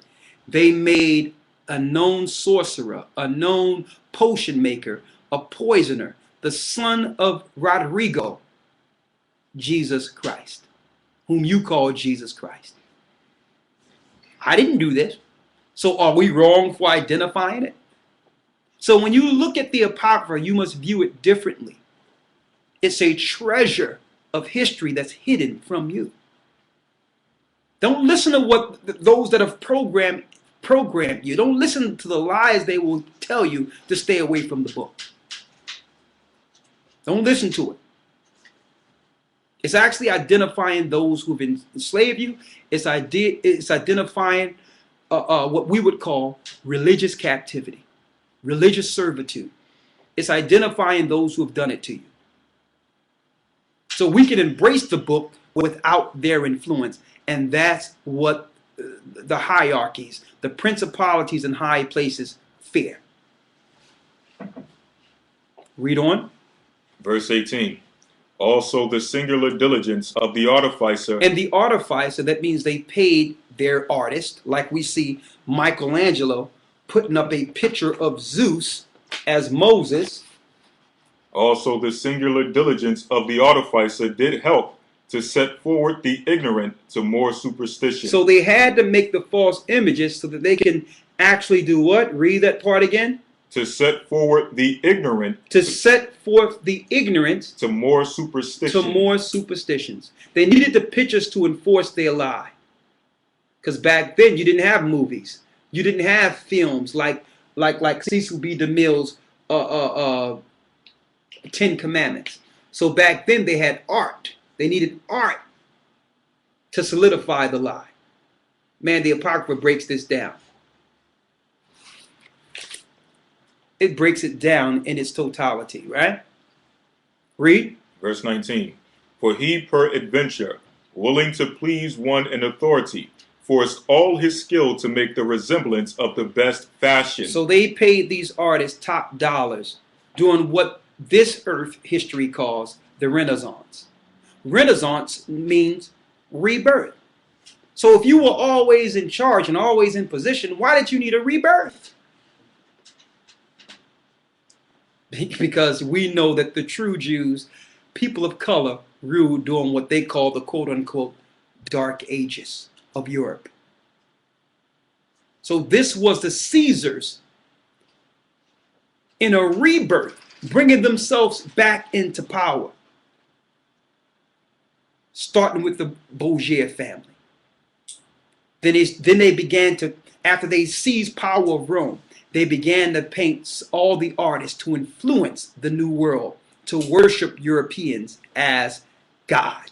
They made a known sorcerer, a known potion maker, a poisoner, the son of Rodrigo, Jesus Christ, whom you call Jesus Christ. I didn't do this. So are we wrong for identifying it? So when you look at the Apocrypha, you must view it differently. It's a treasure of history that's hidden from you. Don't listen to what those that have programmed you. Don't listen to the lies they will tell you to stay away from the book. Don't listen to it. It's actually identifying those who've enslaved you. It's identifying what we would call religious captivity, religious servitude. It's identifying those who have done it to you. So we can embrace the book without their influence. And that's what the hierarchies, the principalities and high places fear. Read on. Verse 18. Also the singular diligence of the artificer. And the artificer, that means they paid their artist, like we see Michelangelo putting up a picture of Zeus as Moses. Also the singular diligence of the artificer did help to set forward the ignorant to more superstition. So they had to make the false images so that they can actually do what? Read that part again. To set forward the ignorant. To set forth the ignorant. To more superstition. To more superstitions. They needed the pictures to enforce their lie. Because back then you didn't have movies. You didn't have films like Cecil B. DeMille's 10 Commandments. So back then they had art. They needed art to solidify the lie. Man, the Apocrypha breaks this down. It breaks it down in its totality, right? Read. Verse 19. For he peradventure, willing to please one in authority, forced all his skill to make the resemblance of the best fashion. So they paid these artists top dollars doing what this earth history calls the Renaissance. Renaissance means rebirth. So if you were always in charge and always in position, why did you need a rebirth? Because we know that the true Jews, people of color, ruled during what they call the quote-unquote Dark Ages of Europe. So this was the Caesars in a rebirth, bringing themselves back into power. Starting with the Borgia family. Then they began to, after they seized power of Rome, they began to paint all the artists to influence the New World, to worship Europeans as God.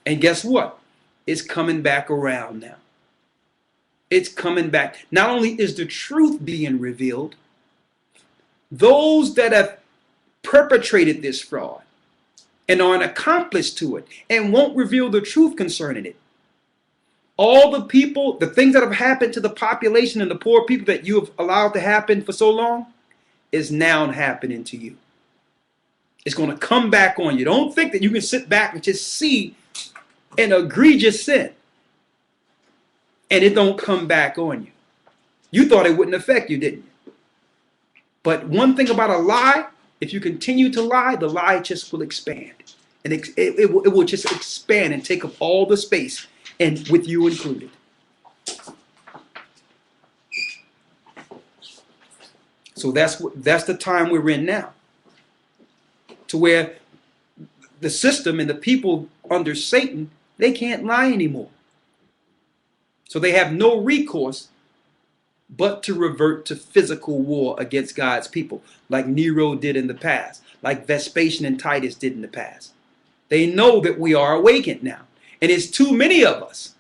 And guess what? It's coming back around now. It's coming back. Not only is the truth being revealed, those that have perpetrated this fraud and are an accomplice to it and won't reveal the truth concerning it, all the people, the things that have happened to the population and the poor people that you have allowed to happen for so long is now happening to you. It's going to come back on you. Don't think that you can sit back and just see an egregious sin and it don't come back on you. You thought it wouldn't affect you, didn't you? But one thing about a lie, if you continue to lie, the lie just will expand. And it will just expand and take up all the space, and with you included. So that's the time we're in now. To where the system and the people under Satan, they can't lie anymore. So they have no recourse but to revert to physical war against God's people, like Nero did in the past, like Vespasian and Titus did in the past. They know that we are awakened now. And it's too many of us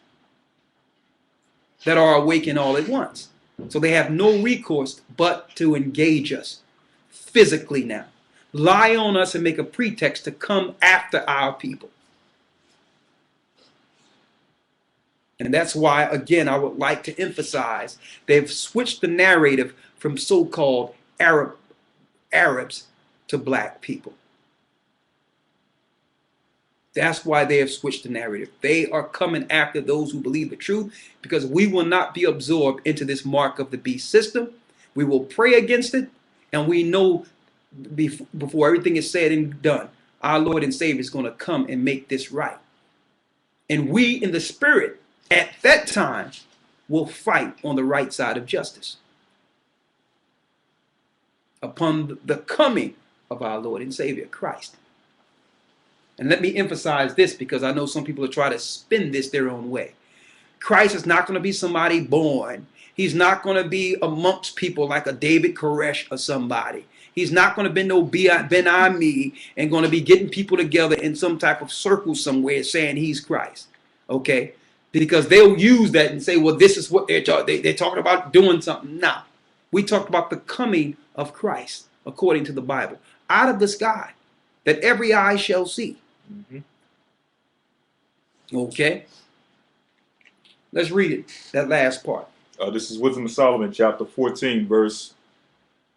that are awakened all at once. So they have no recourse but to engage us physically now. Lie on us and make a pretext to come after our people. And that's why, again, I would like to emphasize they've switched the narrative from so-called Arabs to black people. That's why they have switched the narrative. They are coming after those who believe the truth, because we will not be absorbed into this mark of the beast system. We will pray against it, and we know before everything is said and done, our Lord and Savior is going to come and make this right. And we in the spirit at that time will fight on the right side of justice upon the coming of our Lord and Savior Christ. And let me emphasize this, because I know some people are trying to spin this their own way. Christ is not going to be somebody born. He's not going to be amongst people like a David Koresh or somebody. He's not going to be no Ben Ami and going to be getting people together in some type of circle somewhere saying he's Christ. Okay? Because they'll use that and say, well, this is what they're talking about doing something. No. We talked about the coming of Christ, according to the Bible, out of the sky, that every eye shall see. Mm-hmm. Okay? Let's read it, that last part. This is Wisdom of Solomon, chapter 14, verse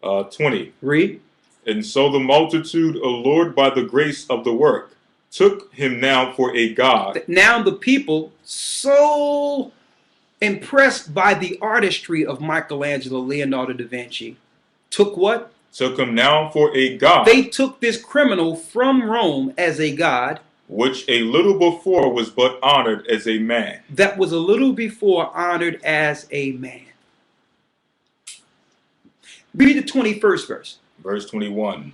20. Read. And so the multitude, allured by the grace of the work, took him now for a god. Now the people, so impressed by the artistry of Michelangelo, Leonardo da Vinci, took what? Took him now for a god. They took this criminal from Rome as a god, which a little before was but honored as a man. That was a little before honored as a man. Read the 21st verse. Verse 21.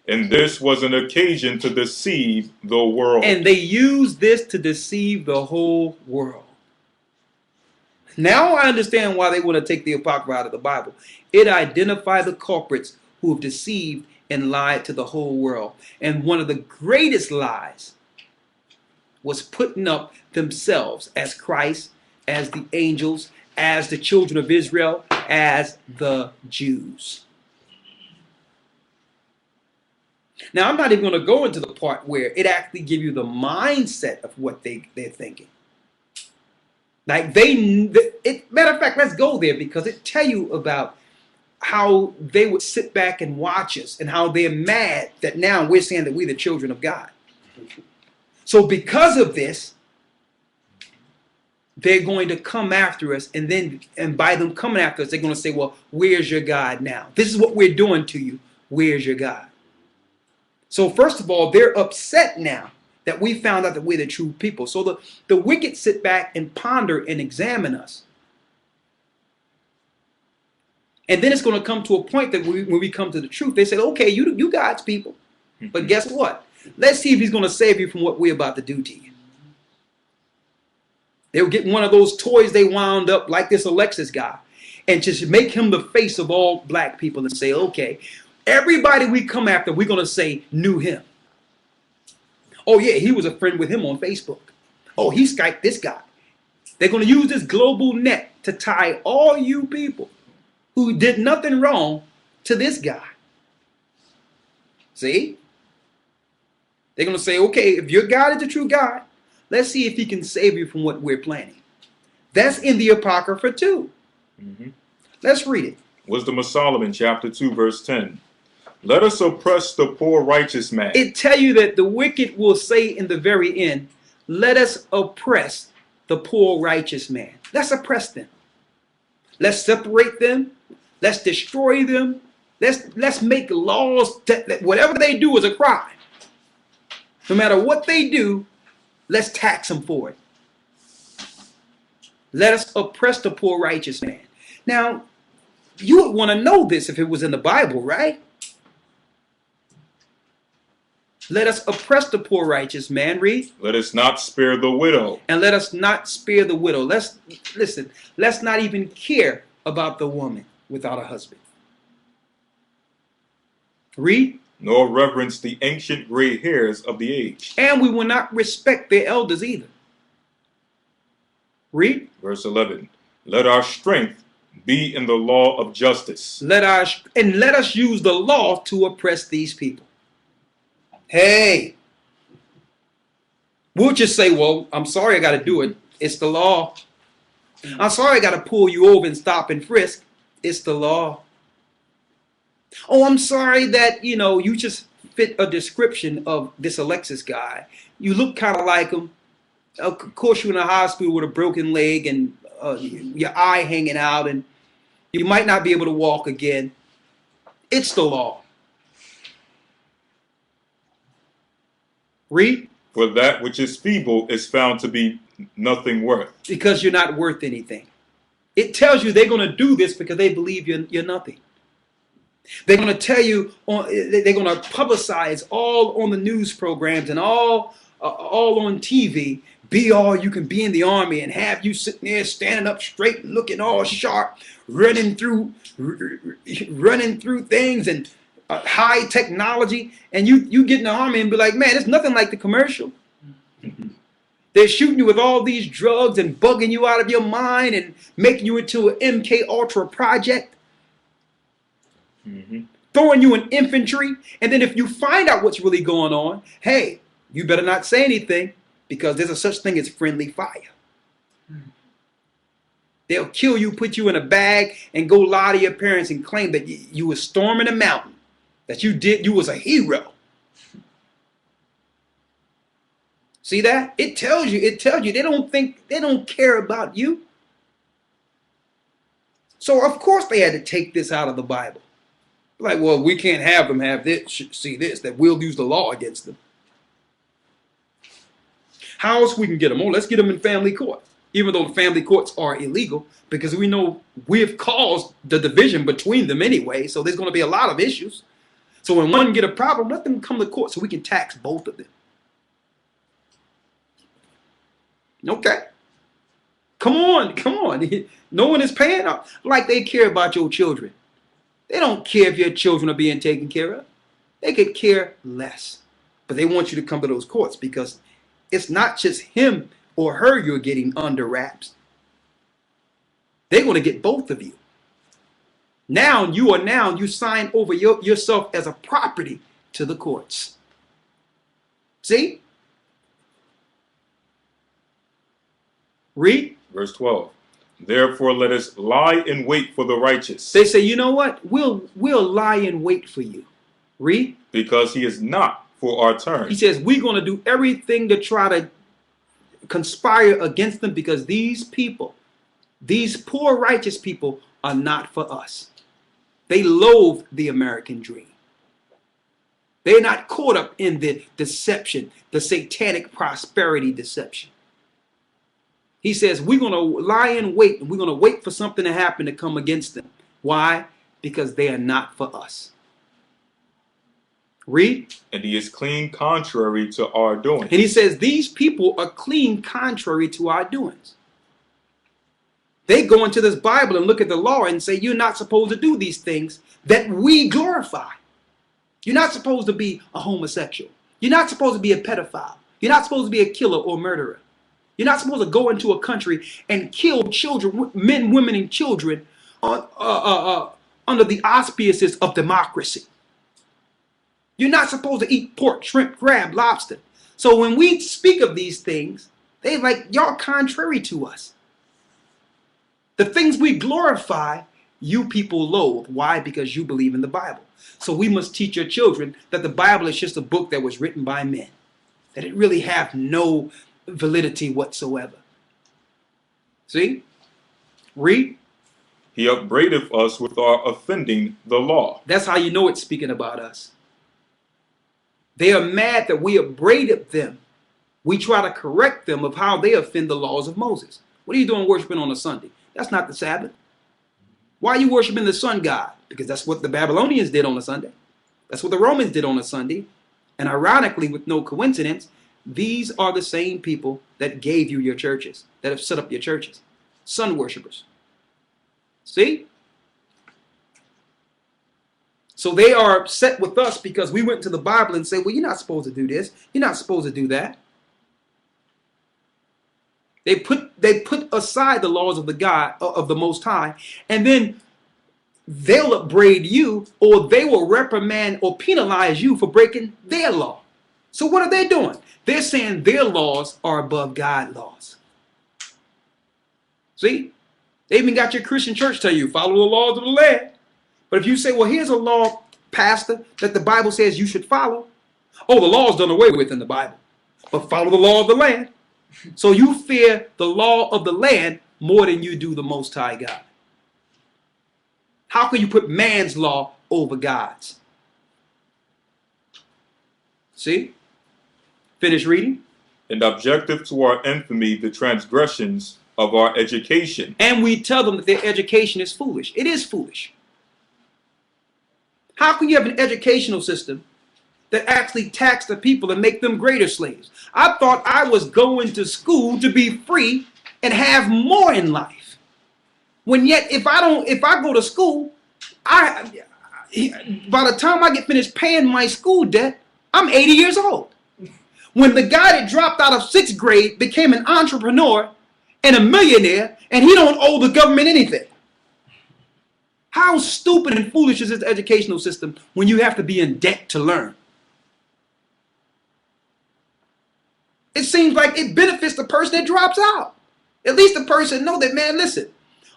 And this was an occasion to deceive the world. And they used this to deceive the whole world. Now I understand why they want to take the Apocrypha out of the Bible. It identified the culprits who have deceived and lied to the whole world. And one of the greatest lies was putting up themselves as Christ, as the angels, as the children of Israel, as the Jews. Now, I'm not even going to go into the part where it actually gives you the mindset of what they're thinking. Like matter of fact, let's go there because it tell you about how they would sit back and watch us and how they're mad that now we're saying that we're the children of God. So because of this, they're going to come after us, and by them coming after us, they're going to say, well, where's your God now? This is what we're doing to you. Where's your God? So first of all, they're upset now that we found out that we're the true people. So the wicked sit back and ponder and examine us. And then it's going to come to a point that when we come to the truth, they say, okay, you God's people. But guess what? Let's see if he's going to save you from what we're about to do to you. They'll get one of those toys they wound up like this Alexis guy and just make him the face of all black people and say, okay, everybody we come after, we're going to say knew him. Oh, yeah, he was a friend with him on Facebook. Oh, he Skyped this guy. They're going to use this global net to tie all you people who did nothing wrong to this guy. See? They're going to say, okay, if your God is the true God, let's see if he can save you from what we're planning. That's in the Apocrypha too. Mm-hmm. Let's read it. Wisdom of Solomon, chapter 2, verse 10. Let us oppress the poor righteous man. It tell you that the wicked will say in the very end, let us oppress the poor righteous man. Let's oppress them. Let's separate them. Let's destroy them. Let's make laws that whatever they do is a crime. No matter what they do, let's tax them for it. Let us oppress the poor righteous man. Now, you would want to know this if it was in the Bible, right? Let us oppress the poor righteous man. Read. Let us not spare the widow. And let us not spare the widow. Let's not even care about the woman without a husband. Read. Nor reverence the ancient gray hairs of the age. And we will not respect their elders either. Read. Verse 11. Let our strength be in the law of justice. Let us use the law to oppress these people. Hey. We'll just say, well, I'm sorry I got to do it. It's the law. I'm sorry I got to pull you over and stop and frisk. It's the law. Oh, I'm sorry that, you just fit a description of this Alexis guy. You look kind of like him. Of course, you're in a hospital with a broken leg and your eye hanging out, and you might not be able to walk again. It's the law. Read. For that which is feeble is found to be nothing worth. Because you're not worth anything. It tells you they're going to do this because they believe you're nothing. They're going to tell you, they're going to publicize all on the news programs and all on TV, be all you can be in the army and have you sitting there standing up straight and looking all sharp, running through things and high technology. And you get in the army and be like, man, it's nothing like the commercial. They're shooting you with all these drugs and bugging you out of your mind and making you into an MK Ultra project. Mm-hmm. Throwing you in infantry, and then if you find out what's really going on, hey, you better not say anything because there's a such thing as friendly fire. They'll kill you, put you in a bag, and go lie to your parents and claim that you were storming a mountain, that you was a hero. See that? It tells you they don't care about you. So of course they had to take this out of the Bible. Like, well, we can't have them have this, see this, that we'll use the law against them. How else we can get them? Oh, let's get them in family court. Even though the family courts are illegal, because we know we've caused the division between them anyway, so there's going to be a lot of issues. So when one get a problem, let them come to court so we can tax both of them. Okay. Come on, come on. No one is paying up like they care about your children. They don't care if your children are being taken care of. They could care less. But they want you to come to those courts because it's not just him or her you're getting under wraps. They're going to get both of you. Now you sign over yourself as a property to the courts. See? Read. Verse 12. Therefore, let us lie in wait for the righteous. They say, you know what? We'll lie in wait for you. Read. Because he is not for our turn. He says, we're going to do everything to try to conspire against them because these people, these poor righteous people, are not for us. They loathe the American dream. They're not caught up in the deception, the satanic prosperity deception. He says, we're going to lie in wait, and we're going to wait for something to happen to come against them. Why? Because they are not for us. Read. And he is clean contrary to our doing. And he says, these people are clean contrary to our doings. They go into this Bible and look at the law and say, you're not supposed to do these things that we glorify. You're not supposed to be a homosexual. You're not supposed to be a pedophile. You're not supposed to be a killer or murderer. You're not supposed to go into a country and kill children, men, women, and children under the auspices of democracy. You're not supposed to eat pork, shrimp, crab, lobster. So when we speak of these things, they're like, y'all contrary to us. The things we glorify, you people loathe. Why? Because you believe in the Bible. So we must teach your children that the Bible is just a book that was written by men. That it really have no validity whatsoever. See? Read. He upbraideth us with our offending the law. That's how you know it's speaking about us. They are mad that we upbraided them. We try to correct them of how they offend the laws of Moses. What are you doing worshiping on a Sunday? That's not the Sabbath. Why are you worshiping the sun god? Because that's what the Babylonians did on a Sunday. That's what the Romans did on a Sunday. And ironically, with no coincidence, these are the same people that gave you your churches, that have set up your churches. Sun worshipers. See? So they are upset with us because we went to the Bible and said, well, you're not supposed to do this. You're not supposed to do that. They put aside the laws of the God, of the Most High, and then they'll upbraid you, or they will reprimand or penalize you for breaking their law. So what are they doing? They're saying their laws are above God's laws. See? They even got your Christian church tell you, follow the laws of the land. But if you say, well, here's a law, pastor, that the Bible says you should follow. Oh, the law's done away with in the Bible. But follow the law of the land. So you fear the law of the land more than you do the Most High God. How can you put man's law over God's? See? Finish reading. And objective to our infamy the transgressions of our education. And we tell them that their education is foolish. It is foolish. How can you have an educational system that actually tax the people and make them greater slaves? I thought I was going to school to be free and have more in life. When yet, if I go to school, by the time I get finished paying my school debt, I'm 80 years old. When the guy that dropped out of 6th grade became an entrepreneur and a millionaire, and he don't owe the government anything. How stupid and foolish is this educational system when you have to be in debt to learn? It seems like it benefits the person that drops out. At least the person know that, man, listen,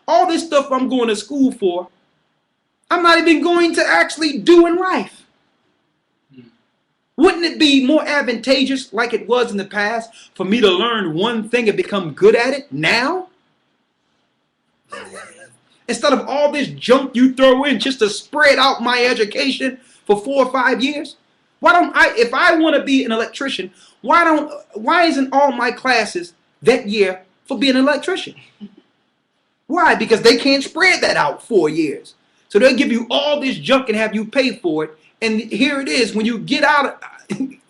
all this stuff I'm going to school for, I'm not even going to actually do in life. Wouldn't it be more advantageous, like it was in the past, for me to learn one thing and become good at it now? Instead of all this junk you throw in just to spread out my education for 4 or 5 years? Why don't I, if I want to be an electrician, why isn't all my classes that year for being an electrician? Why? Because they can't spread that out 4 years. So they'll give you all this junk and have you pay for it, And here it is, when you get out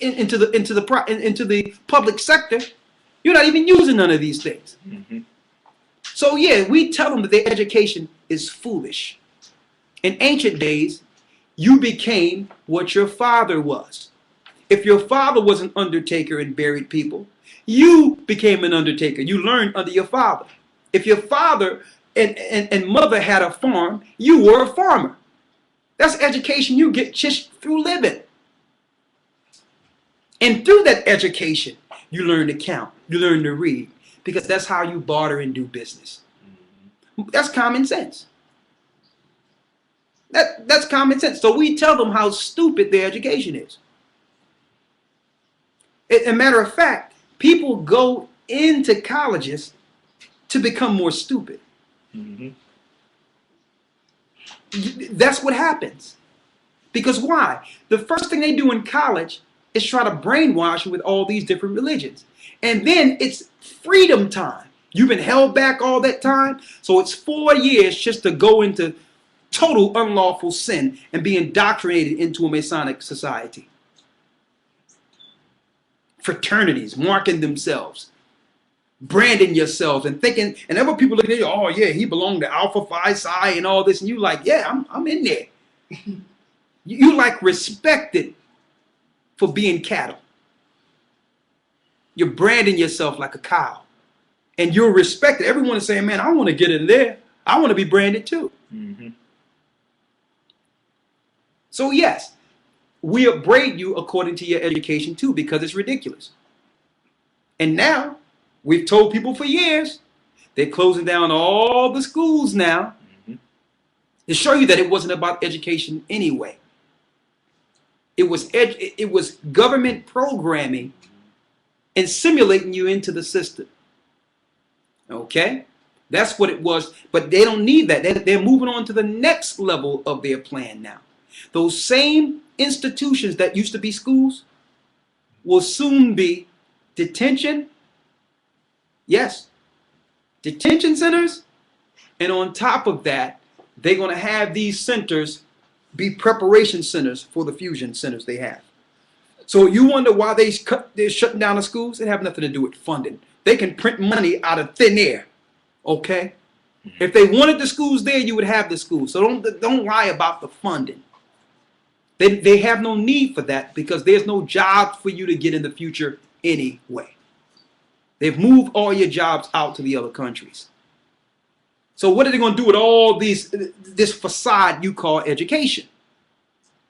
into the public sector, you're not even using none of these things. Mm-hmm. So yeah, we tell them that their education is foolish. In ancient days, you became what your father was. If your father was an undertaker and buried people, you became an undertaker. You learned under your father. If your father and mother had a farm, you were a farmer. That's education you get just through living. And through that education, you learn to count, you learn to read, because that's how you barter and do business. That's common sense. That's common sense. So we tell them how stupid their education is. As a matter of fact, people go into colleges to become more stupid. Mm-hmm. That's what happens. Because why? The first thing they do in college is try to brainwash you with all these different religions. And then it's freedom time. You've been held back all that time. So it's 4 years just to go into total unlawful sin and be indoctrinated into a Masonic society. Fraternities, marking themselves, branding yourselves, and thinking, and other people looking at you, oh yeah, he belonged to Alpha Phi Psi and all this, and you like, yeah, I'm in there. You like respected for being cattle. You're branding yourself like a cow, and you're respected. Everyone is saying, man, I want to get in there. I want to be branded too. Mm-hmm. So yes, we upbraid you according to your education too, because it's ridiculous. And now, we've told people for years, they're closing down all the schools now, Mm-hmm. to show you that it wasn't about education anyway. It was government programming and simulating you into the system. Okay? That's what it was. But they don't need that. They're moving on to the next level of their plan now. Those same institutions that used to be schools will soon be detention. Yes. Detention centers. And on top of that, they're going to have these centers be preparation centers for the fusion centers they have. So you wonder why they're shutting down the schools? It have nothing to do with funding. They can print money out of thin air. Okay? If they wanted the schools there, you would have the schools. So don't lie about the funding. They have no need for that, because there's no jobs for you to get in the future anyway. They've moved all your jobs out to the other countries. So what are they going to do with all this facade you call education?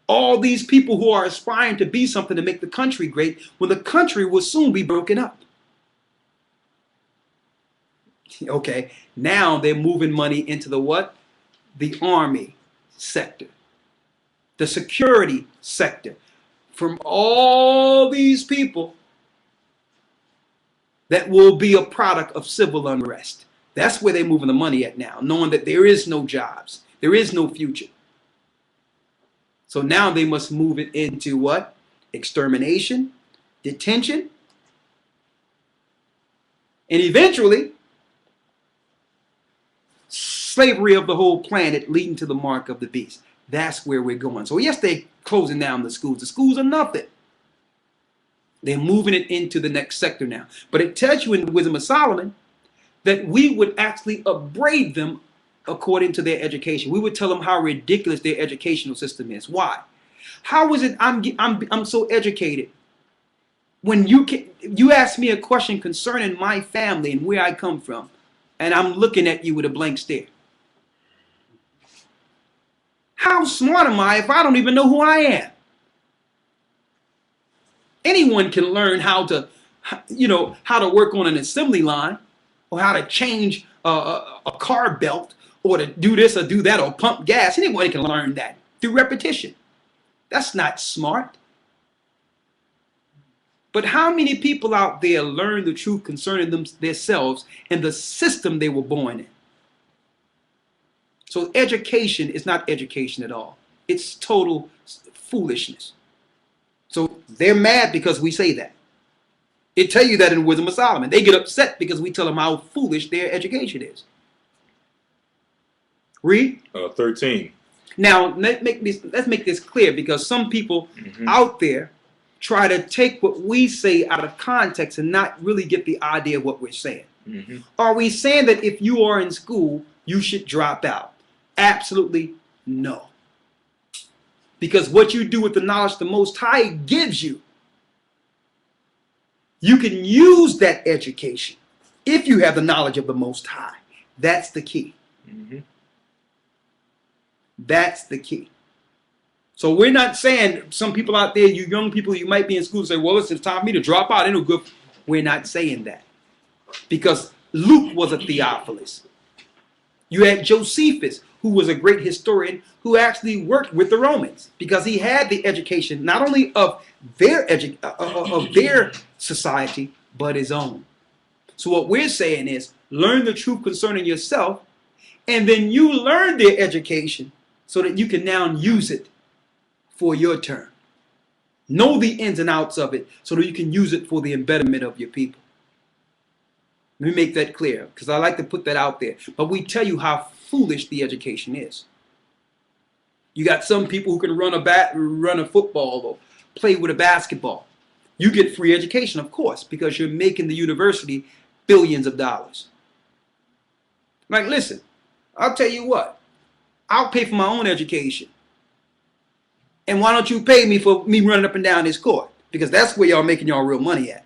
All these people who are aspiring to be something to make the country great, when the country will soon be broken up. Okay, now they're moving money into the what? The army sector, the security sector. From all these people that will be a product of civil unrest. That's where they're moving the money at now, knowing that there is no jobs, there is no future. So now they must move it into what? Extermination, detention, and eventually slavery of the whole planet, leading to the mark of the beast. That's where we're going. So yes, they're closing down the schools. The schools are nothing. They're moving it into the next sector now. But it tells you in the Wisdom of Solomon that we would actually upbraid them according to their education. We would tell them how ridiculous their educational system is. Why? How is it I'm so educated? When you ask me a question concerning my family and where I come from, and I'm looking at you with a blank stare. How smart am I if I don't even know who I am? Anyone can learn how to work on an assembly line, or how to change a car belt, or to do this or do that, or pump gas. Anybody can learn that through repetition. That's not smart. But how many people out there learn the truth concerning themselves and the system they were born in? So education is not education at all. It's total foolishness. So they're mad because we say that. It tell you that in Wisdom of Solomon. They get upset because we tell them how foolish their education is. Read. 13. Now, let's make this clear, because some people out there try to take what we say out of context and not really get the idea of what we're saying. Are we saying that if you are in school, you should drop out? Absolutely no. Because what you do with the knowledge the Most High gives you, you can use that education if you have the knowledge of the Most High. That's the key. That's the key. So we're not saying, some people out there, you young people, you might be in school and say, well, it's time for me to drop out. Ain't no good. We're not saying that. Because Luke was a Theophilus. You had Josephus, who was a great historian, who actually worked with the Romans, because he had the education not only of their society, but his own. So what we're saying is, learn the truth concerning yourself, and then you learn their education so that you can now use it for your turn. Know the ins and outs of it so that you can use it for the betterment of your people. Let me make that clear, because I like to put that out there. But we tell you how foolish the education is. You got some people who can run a football or play with a basketball. You get free education, of course, because you're making the university billions of dollars. Like, listen, I'll tell you what. I'll pay for my own education. And why don't you pay me for me running up and down this court? Because that's where y'all making y'all real money at.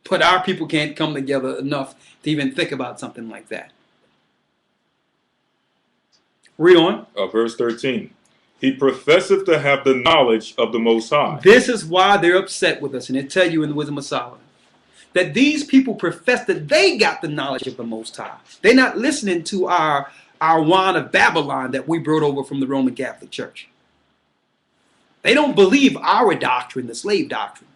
But our people can't come together enough to even think about something like that. Read on. Verse 13. He professeth to have the knowledge of the Most High. This is why they're upset with us. And they tell you in the Wisdom of Solomon that these people profess that they got the knowledge of the Most High. They're not listening to our wine of Babylon that we brought over from the Roman Catholic Church. They don't believe our doctrine, the slave doctrine.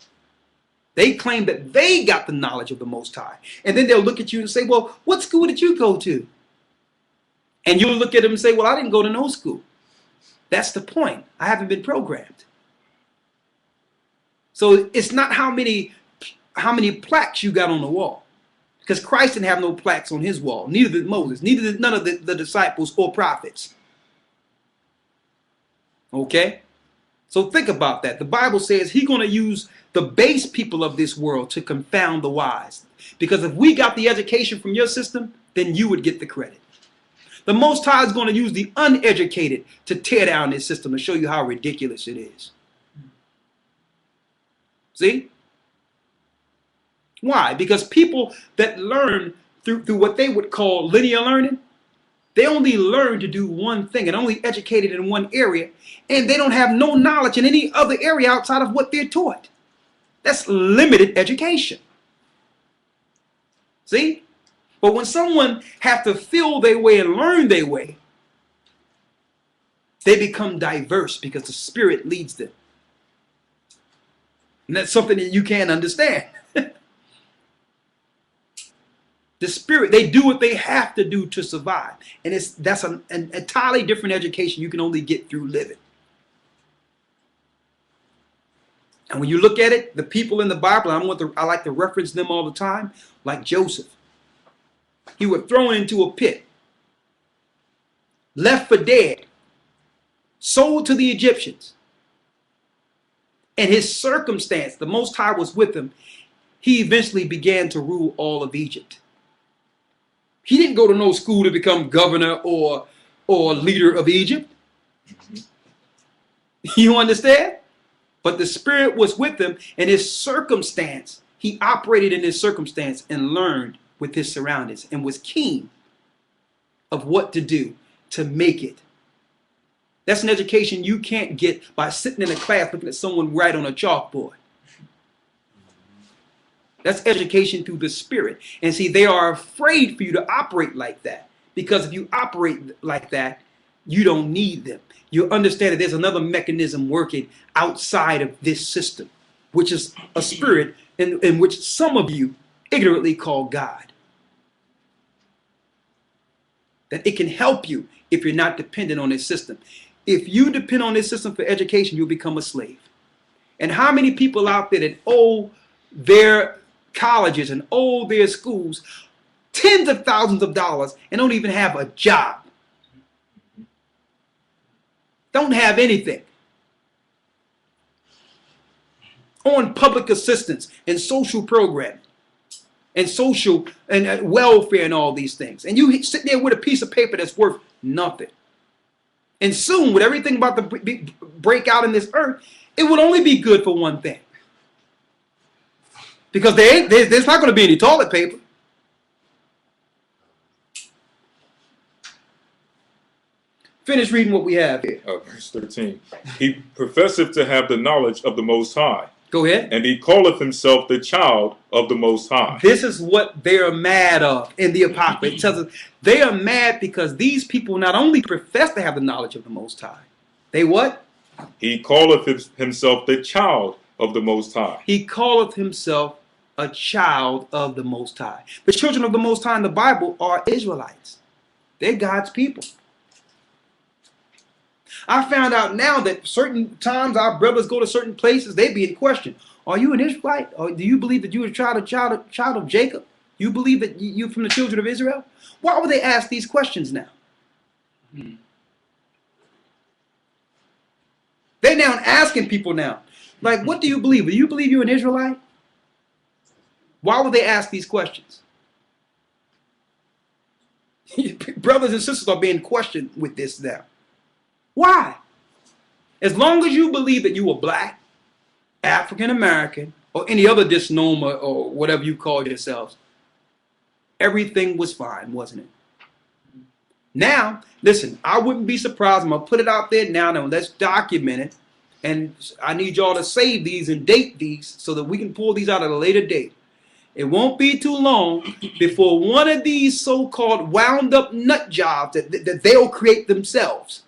They claim that they got the knowledge of the Most High. And then they'll look at you and say, well, what school did you go to? And you'll look at them and say, well, I didn't go to no school. That's the point. I haven't been programmed. So it's not how many plaques you got on the wall. Because Christ didn't have no plaques on his wall. Neither did Moses. Neither did none of the disciples or prophets. Okay? So think about that. The Bible says he's going to use the base people of this world to confound the wise. Because if we got the education from your system, then you would get the credit. The Most High is going to use the uneducated to tear down this system and show you how ridiculous it is. See? Why? Because people that learn through what they would call linear learning, they only learn to do one thing and only educated in one area, and they don't have no knowledge in any other area outside of what they're taught. That's limited education. See? But when someone have to feel their way and learn their way, they become diverse because the Spirit leads them. And that's something that you can't understand. The Spirit, they do what they have to do to survive. And that's an entirely different education you can only get through living. And when you look at it, the people in the Bible, I like to reference them all the time, like Joseph. He was thrown into a pit, left for dead, sold to the Egyptians. And his circumstance, the Most High was with him. He eventually began to rule all of Egypt. He didn't go to no school to become governor or leader of Egypt. You understand? But the Spirit was with him, and his circumstance, he operated in his circumstance and learned with his surroundings and was keen of what to do to make it. That's an education you can't get by sitting in a class looking at someone write on a chalkboard. That's education through the Spirit. And see, they are afraid for you to operate like that. Because if you operate like that, you don't need them. You understand that there's another mechanism working outside of this system, which is a spirit in which some of you ignorantly call God. That it can help you if you're not dependent on this system. If you depend on this system for education, you'll become a slave. And how many people out there that owe their colleges and owe their schools tens of thousands of dollars and don't even have a job? don't have anything. On public assistance and social programming and social and welfare and all these things. And you sit there with a piece of paper that's worth nothing. And soon, with everything about to break out in this earth, it would only be good for one thing. Because there's not going to be any toilet paper. Finish reading what we have here. Verse 13. He professeth to have the knowledge of the Most High. Go ahead. And he calleth himself the child of the Most High. This is what they're mad of in the Apocrypha. It tells us they are mad because these people not only profess to have the knowledge of the Most High, they what? He calleth himself the child of the Most High. He calleth himself a child of the Most High. The children of the Most High in the Bible are Israelites. They're God's people. I found out now that certain times our brothers go to certain places, they be in question. Are you an Israelite? Or do you believe that you are a child of Jacob? You believe that you're from the children of Israel? Why would they ask these questions now? They're now asking people now, like, what do you believe? Do you believe you're an Israelite? Why would they ask these questions? Brothers and sisters are being questioned with this now. Why? As long as you believe that you were black, African American, or any other disnomer or whatever you call yourselves, everything was fine, wasn't it? Now, listen, I wouldn't be surprised. I'm going to put it out there now. Now, let's document it. And I need y'all to save these and date these so that we can pull these out at a later date. It won't be too long before one of these so-called wound up nut jobs that they'll create themselves.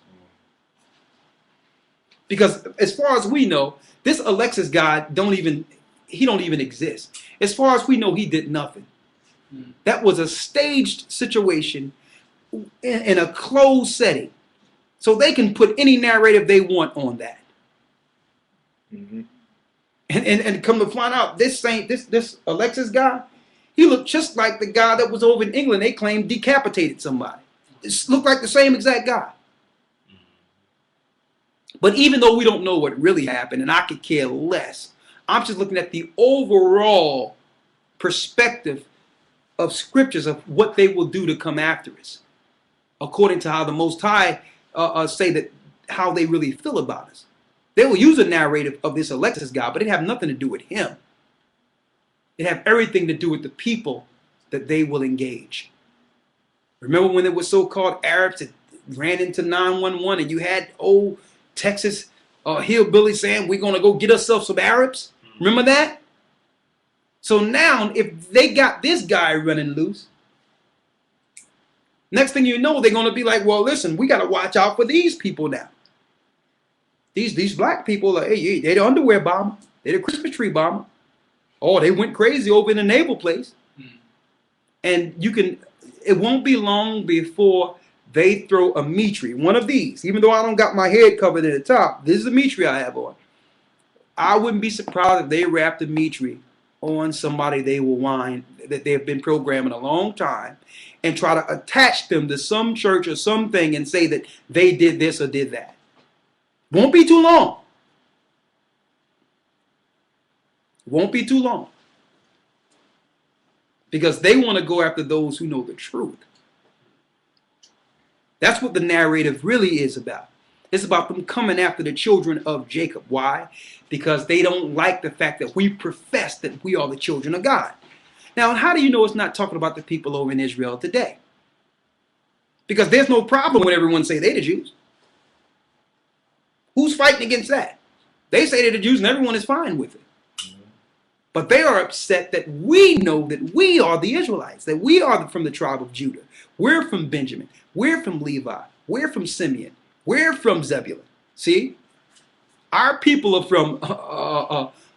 Because as far as we know, this Alexis guy don't even exist. As far as we know, he did nothing. That was a staged situation in a closed setting. So they can put any narrative they want on that. Mm-hmm. And come to find out, this Alexis guy, he looked just like the guy that was over in England. They claimed decapitated somebody. It looked like the same exact guy. But even though we don't know what really happened, and I could care less, I'm just looking at the overall perspective of scriptures of what they will do to come after us, according to how the Most High say that how they really feel about us. They will use a narrative of this Alexis guy, but it have nothing to do with him. It have everything to do with the people that they will engage. Remember when there were so-called Arabs that ran into 911 and you had old Texas hillbilly saying, we're going to go get ourselves some Arabs? Remember that? So now, if they got this guy running loose, next thing you know, they're going to be like, well, listen, we got to watch out for these people now. These black people, hey, they're the underwear bomber. They're the Christmas tree bomber. Oh, they went crazy over in the naval place. And it won't be long before they throw a Mystry, one of these. Even though I don't got my head covered at the top, this is a Mystry I have on. I wouldn't be surprised if they wrapped a Mystry on somebody they will whine that they have been programming a long time and try to attach them to some church or something and say that they did this or did that. Won't be too long. Won't be too long. Because they want to go after those who know the truth. That's what the narrative really is about. It's about them coming after the children of Jacob. Why? Because they don't like the fact that we profess that we are the children of God. Now, how do you know it's not talking about the people over in Israel today? Because there's no problem when everyone say they're the Jews. Who's fighting against that? They say they're the Jews and everyone is fine with it. But they are upset that we know that we are the Israelites, that we are from the tribe of Judah. We're from Benjamin. We're from Levi. We're from Simeon. We're from Zebulun. See? Our people are from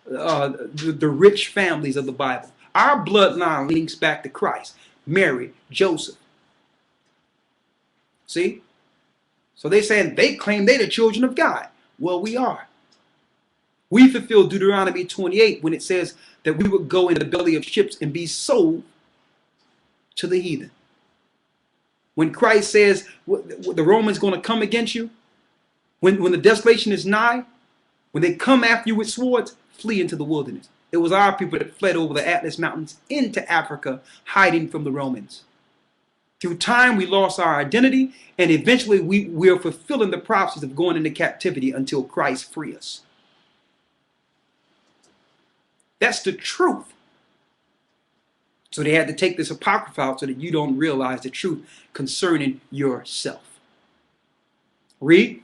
the rich families of the Bible. Our bloodline links back to Christ, Mary, Joseph. See? So they're saying they claim they're the children of God. Well, we are. We fulfill Deuteronomy 28 when it says that we would go in the belly of ships and be sold to the heathen. When Christ says the Romans going to come against you, When the desolation is nigh, when they come after you with swords, flee into the wilderness. It was our people that fled over the Atlas Mountains into Africa, hiding from the Romans. Through time, we lost our identity, and eventually we are fulfilling the prophecies of going into captivity until Christ free us. That's the truth. So they had to take this Apocrypha out so that you don't realize the truth concerning yourself. Read.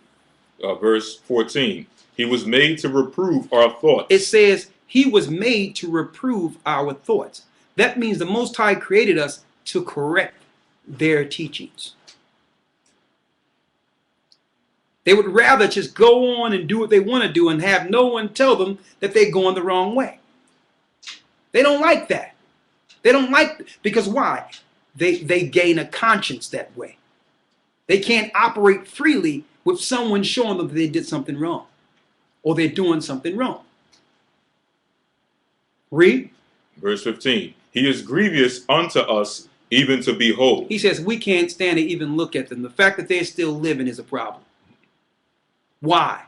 Verse 14. He was made to reprove our thoughts. It says he was made to reprove our thoughts. That means the Most High created us to correct their teachings. They would rather just go on and do what they want to do and have no one tell them that they're going the wrong way. They don't like that. They don't like, because why? They gain a conscience that way. They can't operate freely with someone showing them that they did something wrong or they're doing something wrong. Read. Verse 15. He is grievous unto us even to behold. He says we can't stand to even look at them. The fact that they're still living is a problem. Why?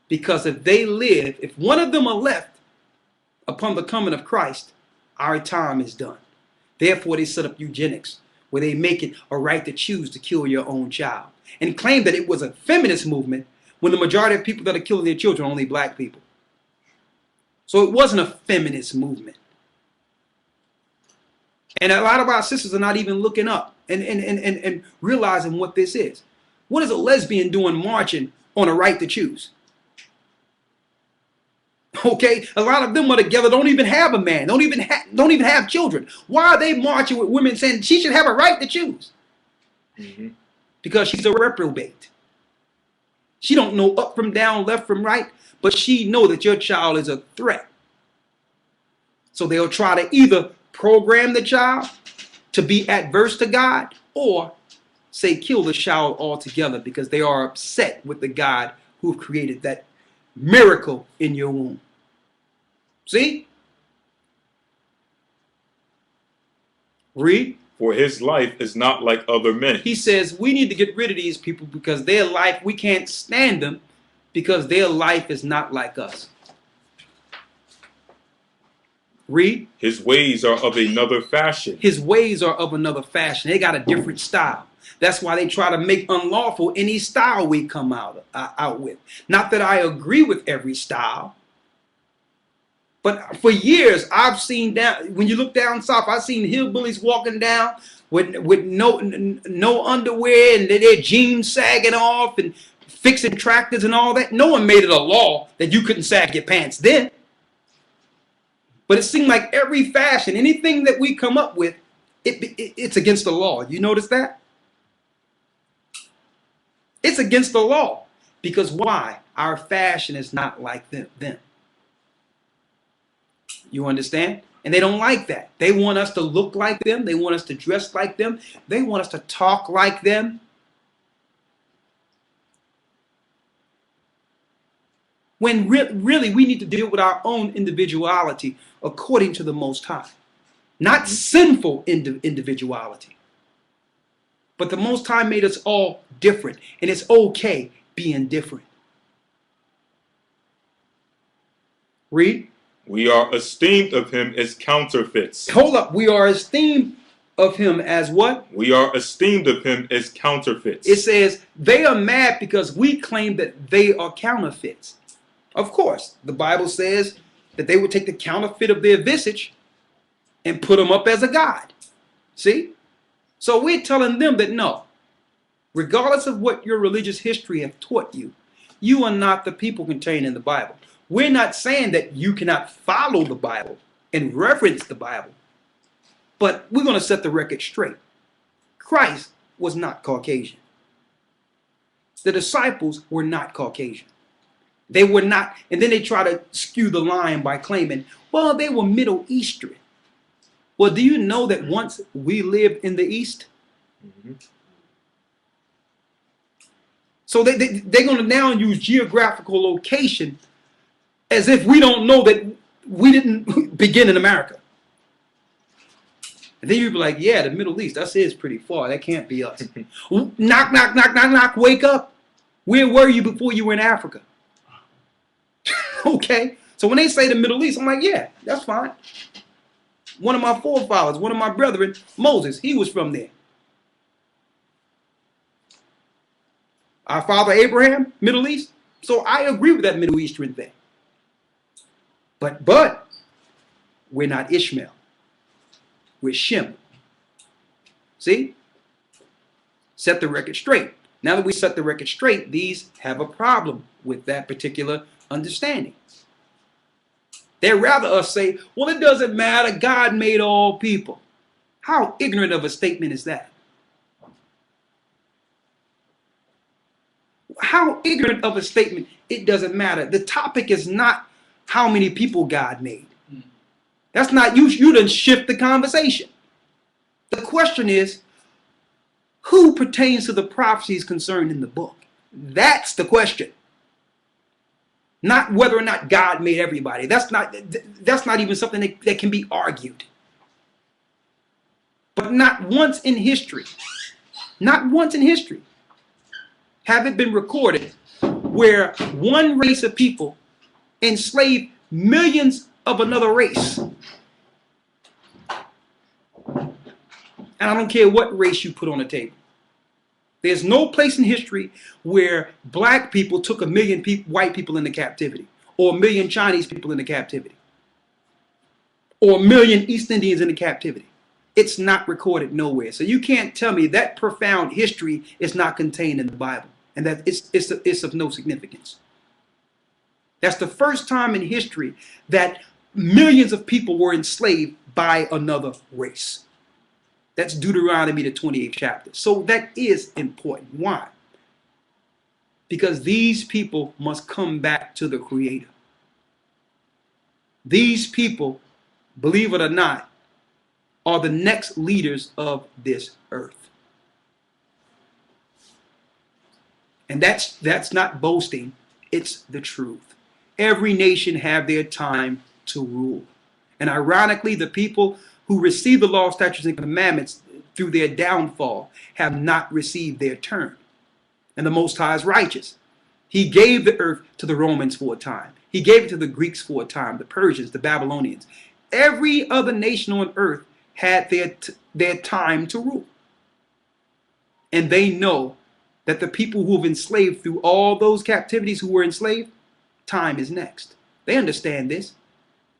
Because if they live, if one of them are left upon the coming of Christ, our time is done. Therefore, they set up eugenics, where they make it a right to choose to kill your own child, and claim that it was a feminist movement when the majority of people that are killing their children are only black people. So it wasn't a feminist movement. And a lot of our sisters are not even looking up and realizing what this is. What is a lesbian doing marching on a right to choose? Okay, a lot of them are together, don't even have a man, don't even have children. Why are they marching with women saying she should have a right to choose? Mm-hmm. Because she's a reprobate. She don't know up from down, left from right, but she know that your child is a threat. So they'll try to either program the child to be adverse to God, or say kill the child altogether because they are upset with the God who created that miracle in your womb. See? Read. For his life is not like other men. He says we need to get rid of these people because their life, we can't stand them because their life is not like us. Read. His ways are of another fashion. His ways are of another fashion. They got a different style. That's why they try to make unlawful any style we come out with. Not that I agree with every style, but for years I've seen down. When you look down south, I've seen hillbillies walking down with no underwear and their jeans sagging off and fixing tractors and all that. No one made it a law that you couldn't sag your pants then. But it seemed like every fashion, anything that we come up with, it's against the law. You notice that? It's against the law. Because why? Our fashion is not like them. You understand? And they don't like that. They want us to look like them. They want us to dress like them. They want us to talk like them. When really we need to deal with our own individuality according to the Most High. Not sinful individuality. But the Most High made us all different. And it's okay being different. Read. We are esteemed of him as counterfeits. Hold up. We are esteemed of him as what? We are esteemed of him as counterfeits. It says they are mad because we claim that they are counterfeits. Of course, the Bible says that they would take the counterfeit of their visage and put them up as a god. See? So we're telling them that no, regardless of what your religious history have taught you, you are not the people contained in the Bible. We're not saying that you cannot follow the Bible and reverence the Bible, but we're going to set the record straight. Christ was not Caucasian. The disciples were not Caucasian. They were not, and then they try to skew the line by claiming, well, they were Middle Eastern. Well, do you know that once we lived in the East? Mm-hmm. So they're going to now use geographical location as if we don't know that we didn't begin in America. And then you'd be like, yeah, the Middle East, that is pretty far. That can't be us. Knock, knock, knock, knock, knock, wake up. Where were you before you were in Africa? Okay. So when they say the Middle East, I'm like, yeah, that's fine. One of my forefathers, one of my brethren, Moses, he was from there. Our father Abraham, Middle East. So I agree with that Middle Eastern thing. But we're not Ishmael. We're Shem. See? Set the record straight. Now that we set the record straight, these have a problem with that particular understanding. They'd rather us say, well, it doesn't matter. God made all people. How ignorant of a statement is that? How ignorant of a statement, it doesn't matter. The topic is not how many people God made. That's not, you done shift the conversation. The question is, who pertains to the prophecies concerned in the book? That's the question. Not whether or not God made everybody. That's not even something that can be argued. But not once in history, have it been recorded where one race of people enslaved millions of another race. And I don't care what race you put on the table. There's no place in history where black people took 1 million white people into captivity, or 1 million Chinese people into captivity, or 1 million East Indians into captivity. It's not recorded nowhere. So you can't tell me that profound history is not contained in the Bible and that it's of no significance. That's the first time in history that millions of people were enslaved by another race. That's Deuteronomy, the 28th chapter. So that is important. Why? Because these people must come back to the Creator. These people, believe it or not, are the next leaders of this earth. And that's not boasting, it's the truth. Every nation have their time to rule. And ironically, the people who received the law, statutes, and commandments through their downfall have not received their turn. And the Most High is righteous. He gave the earth to the Romans for a time. He gave it to the Greeks for a time, the Persians, the Babylonians. Every other nation on earth had their time to rule. And they know that the people who have enslaved through all those captivities who were enslaved, time is next. They understand this.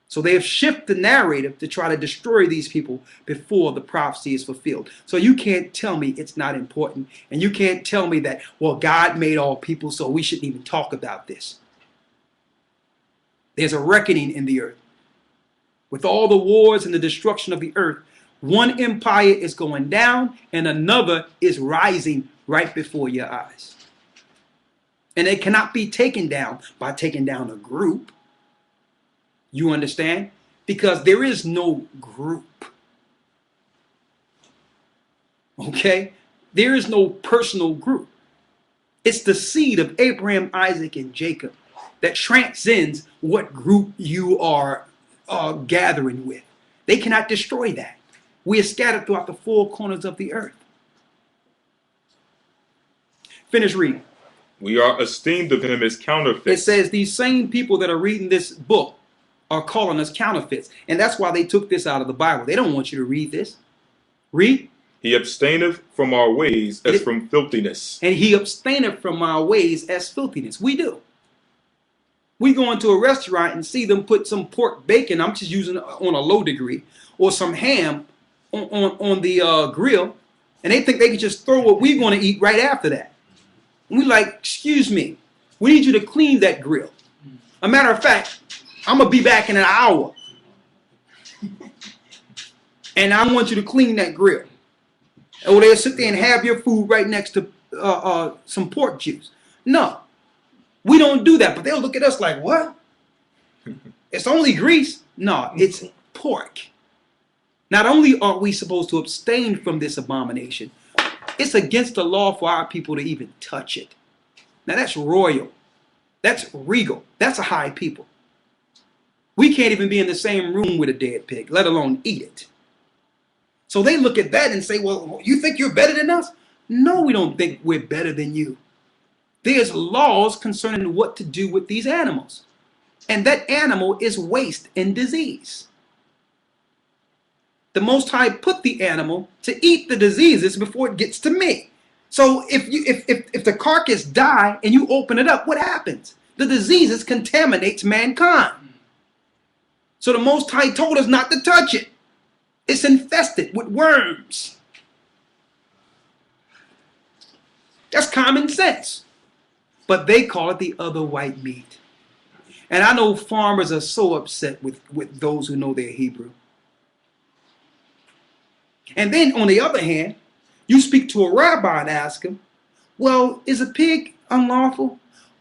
So they have shifted the narrative to try to destroy these people before the prophecy is fulfilled. So you can't tell me it's not important. And you can't tell me that, well, God made all people, so we shouldn't even talk about this. There's a reckoning in the earth. With all the wars and the destruction of the earth, one empire is going down and another is rising right before your eyes. And it cannot be taken down by taking down a group. You understand? Because there is no group. Okay? There is no personal group. It's the seed of Abraham, Isaac, and Jacob that transcends what group you are gathering with. They cannot destroy that. We are scattered throughout the four corners of the earth. Finish reading. We are esteemed of him as counterfeits. It says these same people that are reading this book are calling us counterfeits. And that's why they took this out of the Bible. They don't want you to read this. Read. He abstaineth from our ways as from filthiness. And he abstaineth from our ways as filthiness. We do. We go into a restaurant and see them put some pork bacon, I'm just using it on a low degree, or some ham on the grill, and they think they can just throw what we're going to eat right after that. And we're like, excuse me, we need you to clean that grill. A matter of fact, I'm going to be back in an hour. And I want you to clean that grill. Or they'll sit there and have your food right next to some pork juice. No, we don't do that. But they'll look at us like, what? It's only grease. No, it's pork. Not only are we supposed to abstain from this abomination, it's against the law for our people to even touch it. Now that's royal. That's regal. That's a high people. We can't even be in the same room with a dead pig, let alone eat it. So they look at that and say, well, you think you're better than us? No, we don't think we're better than you. There's laws concerning what to do with these animals. And that animal is waste and disease. The Most High put the animal to eat the diseases before it gets to me. So if the carcass die and you open it up, what happens? The diseases contaminates mankind. So the Most High told us not to touch it. It's infested with worms. That's common sense. But they call it the other white meat. And I know farmers are so upset with those who know their Hebrew. And then on the other hand, you speak to a rabbi and ask him, well, is a pig unlawful?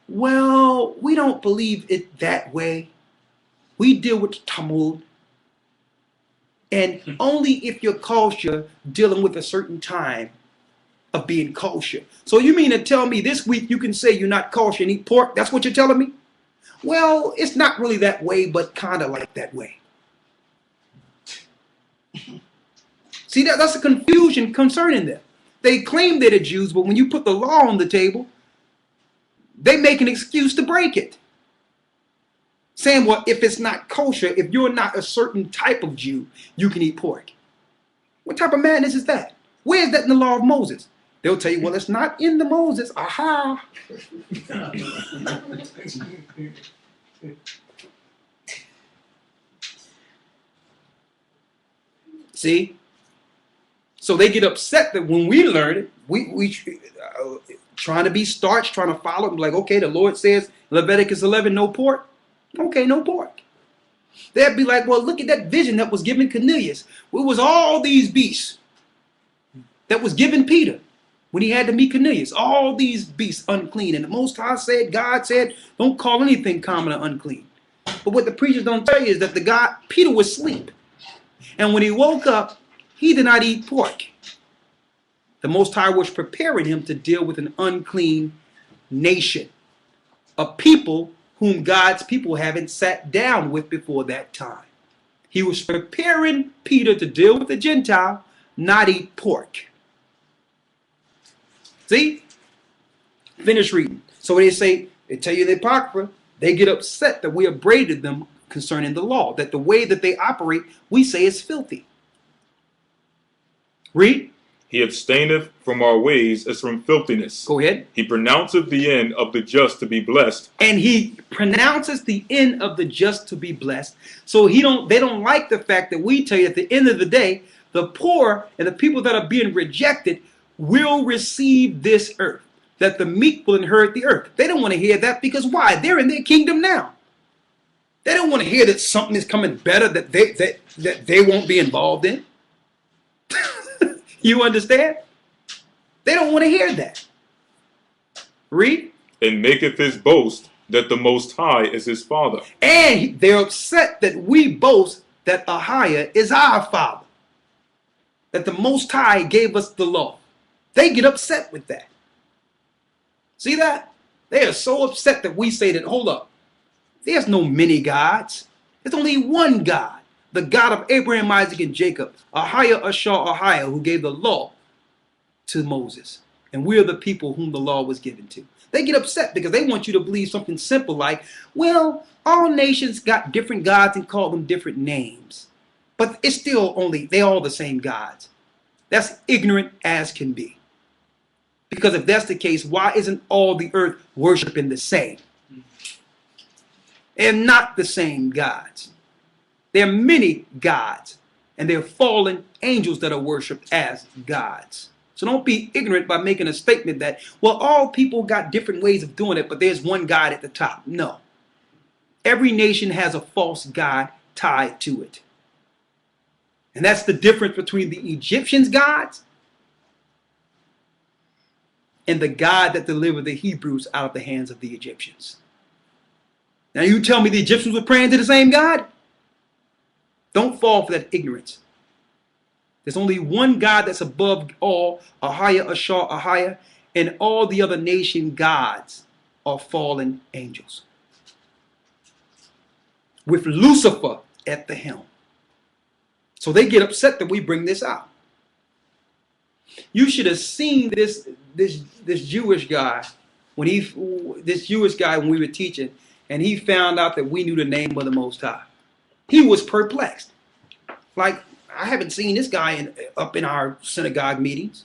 Well, we don't believe it that way. We deal with the Talmud. And only if you're kosher, dealing with a certain time of being kosher. So you mean to tell me this week you can say you're not kosher and eat pork? That's what you're telling me? Well, it's not really that way, but kind of like that way. See, that's a confusion concerning them. They claim they're the Jews, but when you put the law on the table, they make an excuse to break it. Saying, well, if it's not kosher, if you're not a certain type of Jew, you can eat pork. What type of madness is that? Where is that in the law of Moses? They'll tell you, well, it's not in the Moses. Aha. See? So they get upset that when we learn it, we trying to be starch, trying to follow, like, okay, the Lord says, Leviticus 11, no pork. Okay, no pork. They'd be like, well, look at that vision that was given Cornelius. It was all these beasts that was given Peter when he had to meet Cornelius. All these beasts unclean. And the Most High said, God said, don't call anything common or unclean. But what the preachers don't tell you is that Peter was asleep. And when he woke up, he did not eat pork. The Most High was preparing him to deal with an unclean nation, a people whom God's people haven't sat down with before that time. He was preparing Peter to deal with the Gentile, not eat pork. See? Finish reading. So they tell you the Apocrypha, they get upset that we upbraided them concerning the law, that the way that they operate, we say is filthy. Read. He abstaineth from our ways as from filthiness. Go ahead. He pronounceth the end of the just to be blessed. And he pronounces the end of the just to be blessed. So they don't like the fact that we tell you at the end of the day, the poor and the people that are being rejected will receive this earth, that the meek will inherit the earth. They don't want to hear that because why? They're in their kingdom now. They don't want to hear that something is coming better that they won't be involved in. You understand? They don't want to hear that. Read. And maketh his boast that the Most High is his Father. And they're upset that we boast that AHAYAH is our Father. That the Most High gave us the law. They get upset with that. See that? They are so upset that we say that, hold up, there's no many gods. There's only one God. The God of Abraham, Isaac, and Jacob, AHAYAH, who gave the law to Moses. And we're the people whom the law was given to. They get upset because they want you to believe something simple like, well, all nations got different gods and call them different names. But it's still they're all the same gods. That's ignorant as can be. Because if that's the case, why isn't all the earth worshiping the same? They're not the same gods. There are many gods, and there are fallen angels that are worshipped as gods. So don't be ignorant by making a statement that, well, all people got different ways of doing it, but there's one God at the top. No. Every nation has a false god tied to it. And that's the difference between the Egyptians' gods and the God that delivered the Hebrews out of the hands of the Egyptians. Now you tell me the Egyptians were praying to the same God? Don't fall for that ignorance. There's only one God that's above all, AHAYAH, and all the other nation gods are fallen angels. With Lucifer at the helm. So they get upset that we bring this out. You should have seen this Jewish guy when this Jewish guy, when we were teaching, and he found out that we knew the name of the Most High. He was perplexed. Like, I haven't seen this guy up in our synagogue meetings.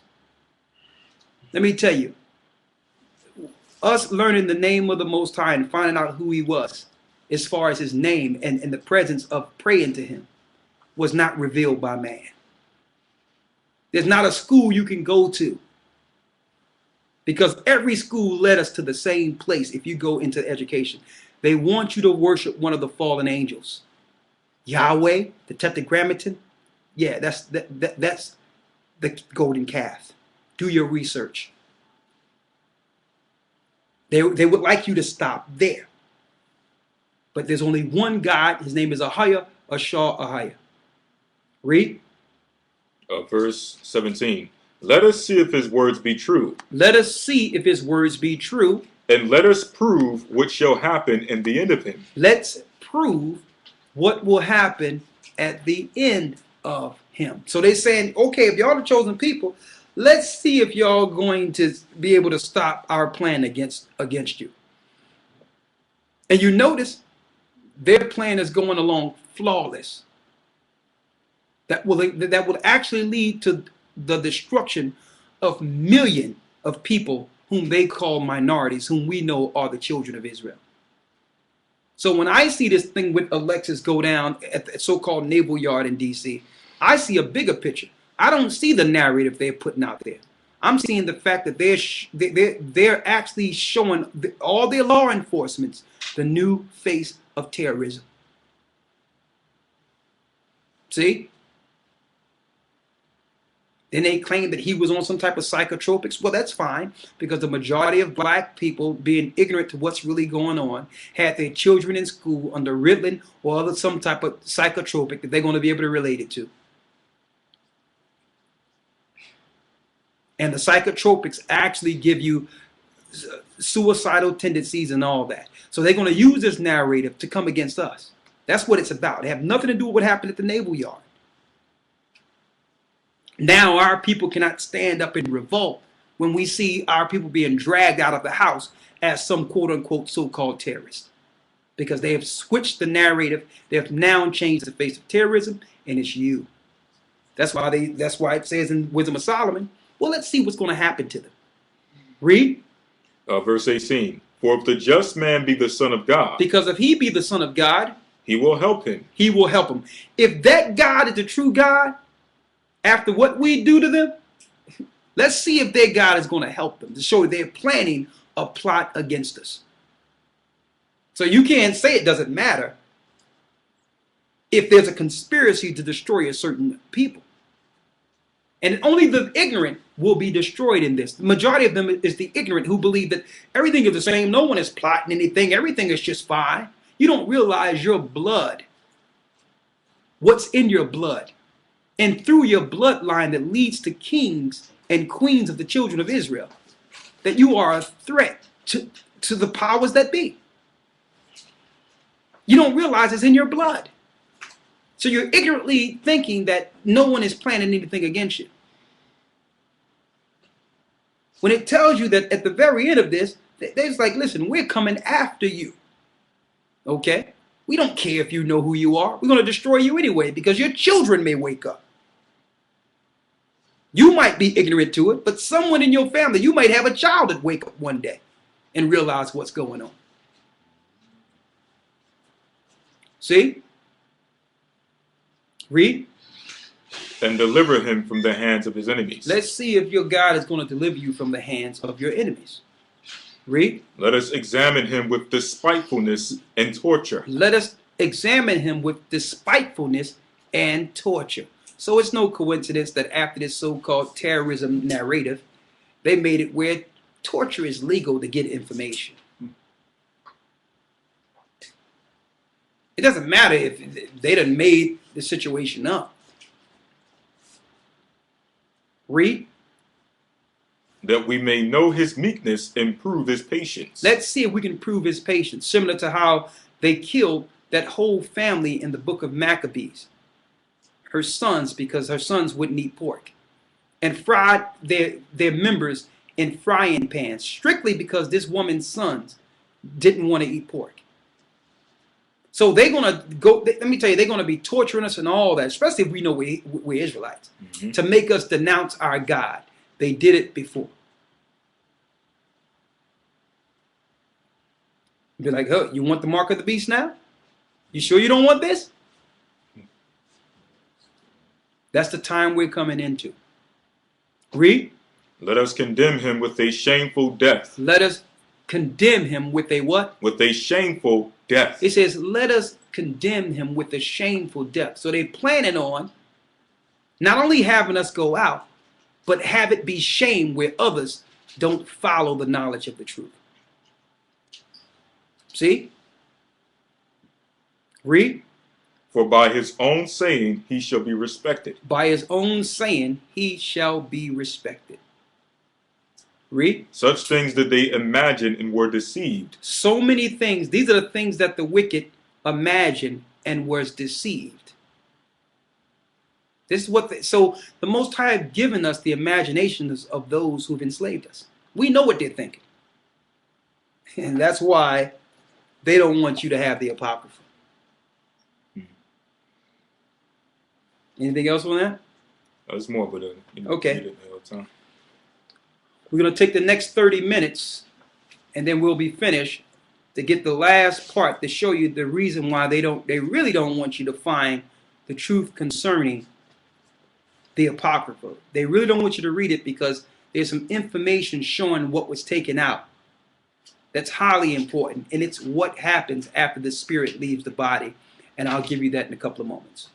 Let me tell you, us learning the name of the Most High and finding out who he was, as far as his name and the presence of praying to him, was not revealed by man. There's not a school you can go to, because every school led us to the same place. If you go into education, they want you to worship one of the fallen angels. Yahweh, the Tetragrammaton, yeah, that's the golden calf. Do your research. They would like you to stop there. But there's only one God. His name is AHAYAH, AHAYAH. Read. Verse 17. Let us see if his words be true. Let us see if his words be true. And let us prove what shall happen in the end of him. Let's prove what will happen at the end of him. So they're saying, okay, if y'all the chosen people, let's see if y'all going to be able to stop our plan against you. And you notice their plan is going along flawless. That will actually lead to the destruction of millions of people whom they call minorities, whom we know are the children of Israel. So when I see this thing with Alexis go down at the so-called naval yard in D.C., I see a bigger picture. I don't see the narrative they're putting out there. I'm seeing the fact that they're actually showing all their law enforcement the new face of terrorism. See? Then they claim that he was on some type of psychotropics. Well, that's fine, because the majority of black people, being ignorant to what's really going on, had their children in school under Ritalin or some type of psychotropic that they're going to be able to relate it to. And the psychotropics actually give you suicidal tendencies and all that. So they're going to use this narrative to come against us. That's what it's about. It have nothing to do with what happened at the naval yard. Now our people cannot stand up and revolt when we see our people being dragged out of the house as some quote-unquote so-called terrorists. Because they have switched the narrative. They have now changed the face of terrorism, and it's you. That's why it says in Wisdom of Solomon, well, let's see what's going to happen to them. Read. Verse 18. For if the just man be the son of God. Because if he be the son of God, he will help him. He will help him. If that God is the true God, after what we do to them, let's see if their God is going to help them, to show they're planning a plot against us. So you can't say it doesn't matter if there's a conspiracy to destroy a certain people. And only the ignorant will be destroyed in this. The majority of them is the ignorant who believe that everything is the same. No one is plotting anything. Everything is just fine. You don't realize your blood, what's in your blood, and through your bloodline that leads to kings and queens of the children of Israel, that you are a threat to the powers that be. You don't realize it's in your blood. So you're ignorantly thinking that no one is planning anything against you. When it tells you that at the very end of this, they're like, listen, we're coming after you. Okay? We don't care if you know who you are. We're going to destroy you anyway, because your children may wake up. You might be ignorant to it, but someone in your family, you might have a child that wake up one day and realize what's going on. See? Read. And deliver him from the hands of his enemies. Let's see if your God is going to deliver you from the hands of your enemies. Read. Let us examine him with despitefulness and torture. Let us examine him with despitefulness and torture. So it's no coincidence that after this so-called terrorism narrative, they made it where torture is legal to get information. It doesn't matter if they done made the situation up. Read. That we may know his meekness and prove his patience. Let's see if we can prove his patience, similar to how they killed that whole family in the book of Maccabees. Her sons, because her sons wouldn't eat pork, and fried their members in frying pans, strictly because this woman's sons didn't want to eat pork. So they're going to go, let me tell you, they're going to be torturing us and all that, especially if we know we're Israelites, to make us denounce our God. They did it before. Be like, oh, you want the mark of the beast now? You sure you don't want this? That's the time we're coming into. Read. Let us condemn him with a shameful death. Let us condemn him with a what? With a shameful death. It says, let us condemn him with a shameful death. So they're planning on not only having us go out, but have it be shame where others don't follow the knowledge of the truth. See? Read. For by his own saying he shall be respected. By his own saying he shall be respected. Read. Such things did they imagine and were deceived. So many things. These are the things that the wicked imagined and was deceived. This is what. So the Most High have given us the imaginations of those who've enslaved us. We know what they're thinking, and that's why they don't want you to have the Apocrypha. Anything else on that? There's more, but okay. Read it all the time. We're going to take the next 30 minutes, and then we'll be finished to get the last part to show you the reason why they really don't want you to find the truth concerning the Apocrypha. They really don't want you to read it because there's some information showing what was taken out. That's highly important, and it's what happens after the spirit leaves the body, and I'll give you that in a couple of moments.